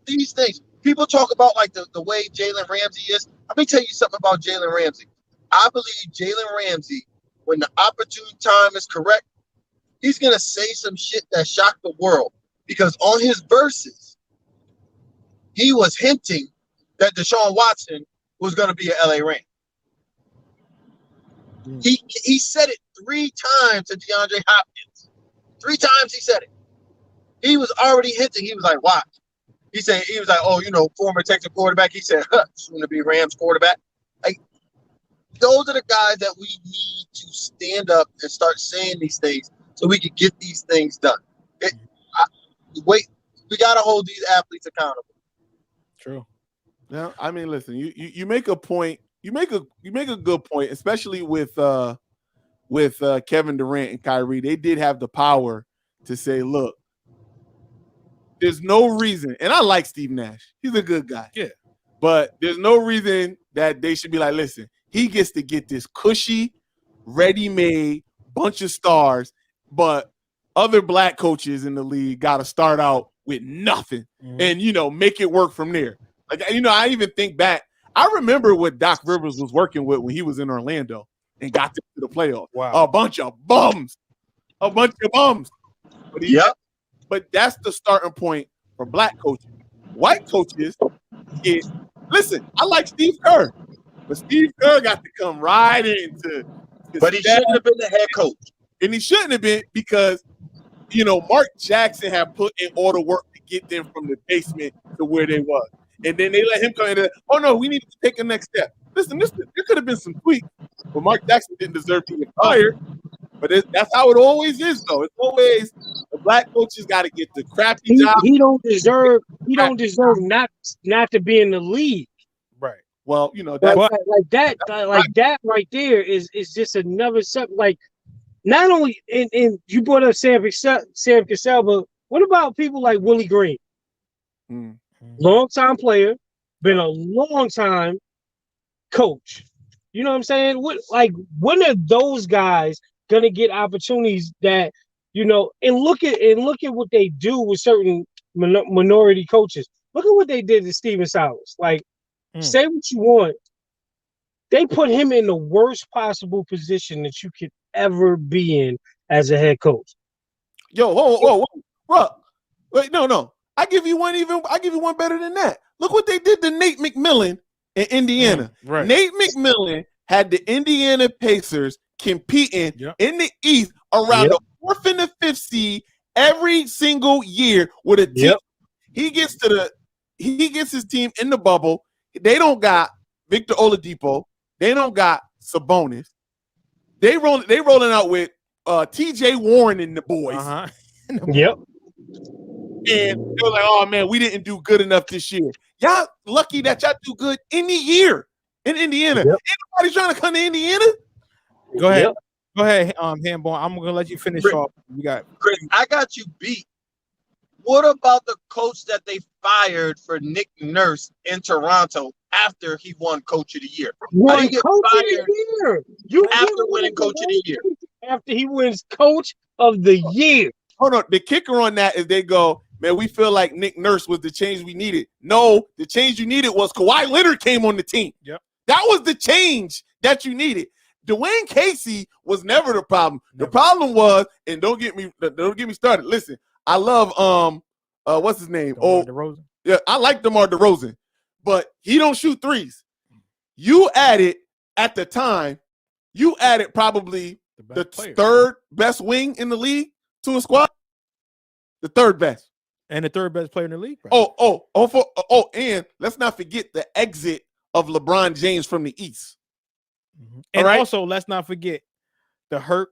these things. People talk about, like, the way Jalen Ramsey is. Let me tell you something about Jalen Ramsey. I believe Jalen Ramsey, when the opportune time is correct, he's going to say some shit that shocked the world. Because on his verses, he was hinting that Deshaun Watson was going to be an LA Ram. He said it 3 times to DeAndre Hopkins. 3 times he said it. He was already hinting. He was like, watch. He was like, oh, former Texas quarterback. He said, soon to be Rams quarterback. Like, those are the guys that we need to stand up and start saying these things so we can get these things done. We got to hold these athletes accountable. True. Yeah, I mean, listen, you make a point. You make a good point, especially with Kevin Durant and Kyrie. They did have the power to say, look, there's no reason, and I like Steve Nash. He's a good guy. Yeah. But there's no reason that they should be like, listen, he gets to get this cushy, ready-made bunch of stars, but other black coaches in the league got to start out with nothing and, make it work from there. Like, I even think back. I remember what Doc Rivers was working with when he was in Orlando and got to the playoffs. Wow. A bunch of bums. But that's the starting point for black coaches. White coaches listen, I like Steve Kerr, but Steve Kerr got to come right into. But he shouldn't have been the head coach. And he shouldn't have been because, Mark Jackson had put in all the work to get them from the basement to where they was. And then they let him come in. Oh, no, we need to take a next step. Listen, there could have been some tweaks, but Mark Jackson didn't deserve to get fired. But that's how it always is, though. It's always the black coaches got to get the crappy job. He don't deserve not to be in the league. Right. Well, that right there is just another something. Like, not only and you brought up Sam Cassell, but what about people like Willie Green? Long-time player, been a long-time coach. You know what I'm saying? When are those guys gonna get opportunities that, and look at what they do with certain minority coaches. Look at what they did to Steven Silas. Like, say what you want. They put him in the worst possible position that you could ever be in as a head coach. Yo, whoa. Wait, no. I give you one better than that. Look what they did to Nate McMillan in Indiana. Right. Nate McMillan had the Indiana Pacers competing in the East around the 4th and the 5th seed every single year with a team. He gets his team in the bubble. They don't got Victor Oladipo. They don't got Sabonis. They rolling out with TJ Warren and the boys. Yep. And they were like, oh, man, we didn't do good enough this year. Y'all lucky that y'all do good any year in Indiana. Ain't nobody trying to come to Indiana. Go ahead. Go ahead, Handball. I'm going to let you finish off. Chris, I got you beat. What about the coach that they fired for Nick Nurse in Toronto after he won Coach of the Year? Won Coach of the Year. After winning Coach of the Year. After he wins Coach of the Year. Hold on. The kicker on that is they go, man, we feel like Nick Nurse was the change we needed. No, the change you needed was Kawhi Leonard came on the team. Yep. That was the change that you needed. Dwayne Casey was never the problem. Never. The problem was, and don't get me started. Listen, I love what's his name? DeMar DeRozan. Yeah, I like DeMar DeRozan, but he don't shoot threes. You added at the time, probably the third best wing in the league to a squad. The third best. And the third best player in the league. Right? And let's not forget the exit of LeBron James from the East. Mm-hmm. And also, let's not forget the hurt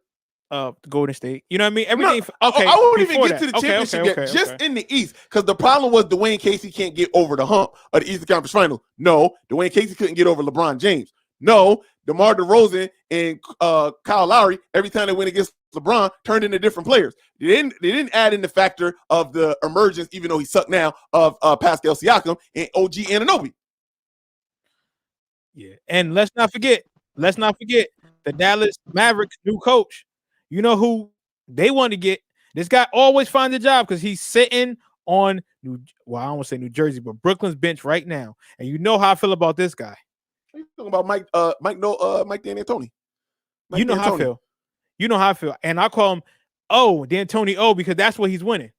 of Golden State. You know what I mean? Everything. I won't even get to the championship yet. Just in the East, because the problem was Dwayne Casey can't get over the hump of the Eastern Conference Final. No, Dwayne Casey couldn't get over LeBron James. No, DeMar DeRozan and Kyle Lowry, every time they went against LeBron, turned into different players. They didn't add in the factor of the emergence, even though he sucked now, of Pascal Siakam and OG Anunoby. Yeah, and let's not forget the Dallas Mavericks new coach. You know who they want to get? This guy always finds a job because he's sitting on I don't want to say New Jersey, but Brooklyn's bench right now. And you know how I feel about this guy. You talking about Mike D'Antoni? You know how I feel. You know how I feel. And I call him D'Antoni because that's what he's winning.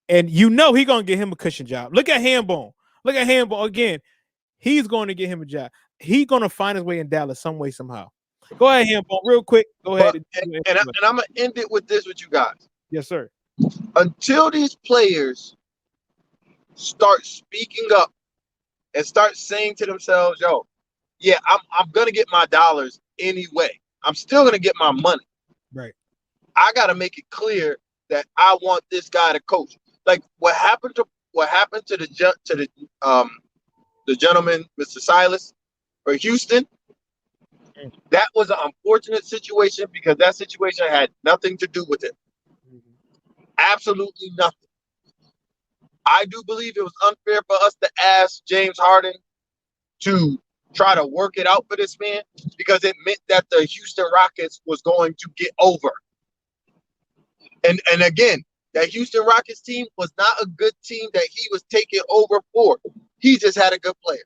And you know he's gonna get him a cushion job. Look at Hambone. Again. He's going to get him a job. He's going to find his way in Dallas some way, somehow. Go ahead, Hambone, real quick. Go ahead. And I'm going to end it with this with you guys. Yes, sir. Until these players start speaking up and start saying to themselves, yo, yeah, I'm going to get my dollars anyway. I'm still going to get my money. Right. I got to make it clear that I want this guy to coach. Like what happened to the gentleman, Mr. Silas, for Houston, that was an unfortunate situation because that situation had nothing to do with it. Absolutely nothing. I do believe it was unfair for us to ask James Harden to try to work it out for this man because it meant that the Houston Rockets was going to get over. And again, that Houston Rockets team was not a good team that he was taking over for. He just had a good player.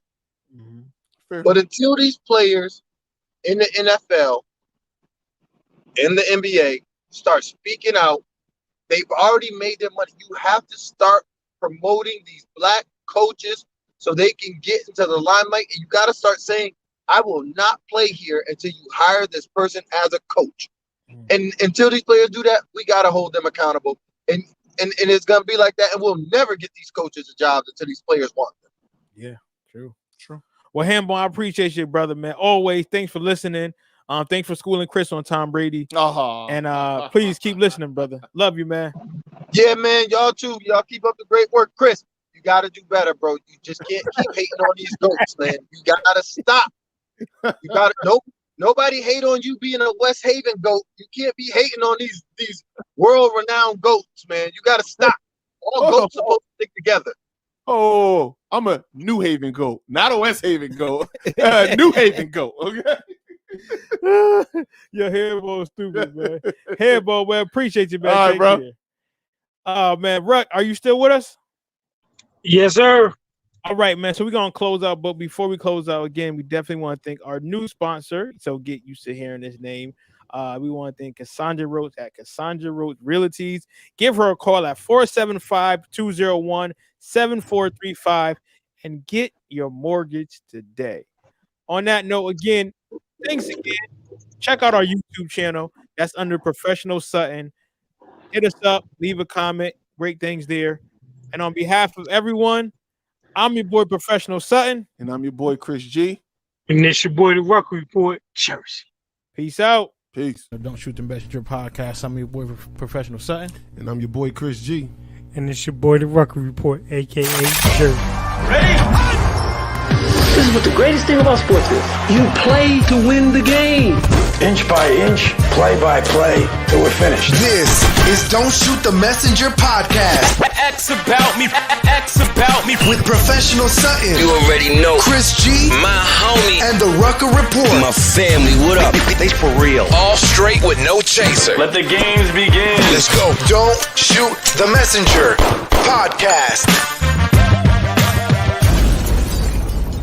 Mm-hmm. But until these players in the NFL, in the NBA, start speaking out, they've already made their money. You have to start promoting these black coaches so they can get into the limelight. And you got to start saying, I will not play here until you hire this person as a coach. Mm-hmm. And until these players do that, we got to hold them accountable. And it's going to be like that. And we'll never get these coaches a job until these players want them. Yeah, true. Well, Hambone, I appreciate you, brother, man. Always. Thanks for listening. Thanks for schooling Chris on Tom Brady. And please keep listening, brother. Love you, man. Yeah, man. Y'all too. Y'all keep up the great work. Chris, you got to do better, bro. You just can't keep hating on these goats, man. You got to stop. You got to Nobody hate on you being a West Haven goat. You can't be hating on these world-renowned goats, man. You got to stop. All goats supposed to stick together. Oh, I'm a New Haven goat, not a West Haven goat. New Haven goat, okay? Your Hambone stupid, man. Hambone, man, appreciate you, man. All right, bro. Man, Ruck, are you still with us? Yes, sir. All right, man. So we're going to close out. But before we close out, again, we definitely want to thank our new sponsor. So get used to hearing his name. We want to thank Cassandra Roach at Cassandra Roach Realties. Give her a call at 475-201-7435 and get your mortgage today. On that note, again, thanks again. Check out our YouTube channel. That's under Professional Sutton. Hit us up. Leave a comment. Great things there. And on behalf of everyone, I'm your boy, Professional Sutton. And I'm your boy, Chris G. And it's your boy, The Ruck Report, Jersey. Peace out. Peace. Don't Shoot the Messenger podcast. I'm your boy, Professional Sutton. And I'm your boy, Chris G. And it's your boy, The Ruck Report, a.k.a. Jersey. Ready? This is what the greatest thing about sports is. You play to win the game. Inch by inch, play by play, till we're finished. This is Don't Shoot the Messenger podcast. X about me. with Professional Sutton. You already know. Chris G. My homie. And the Rucker Report. My family, what up? They for real. All straight with no chaser. Let the games begin. Let's go. Don't Shoot the Messenger podcast.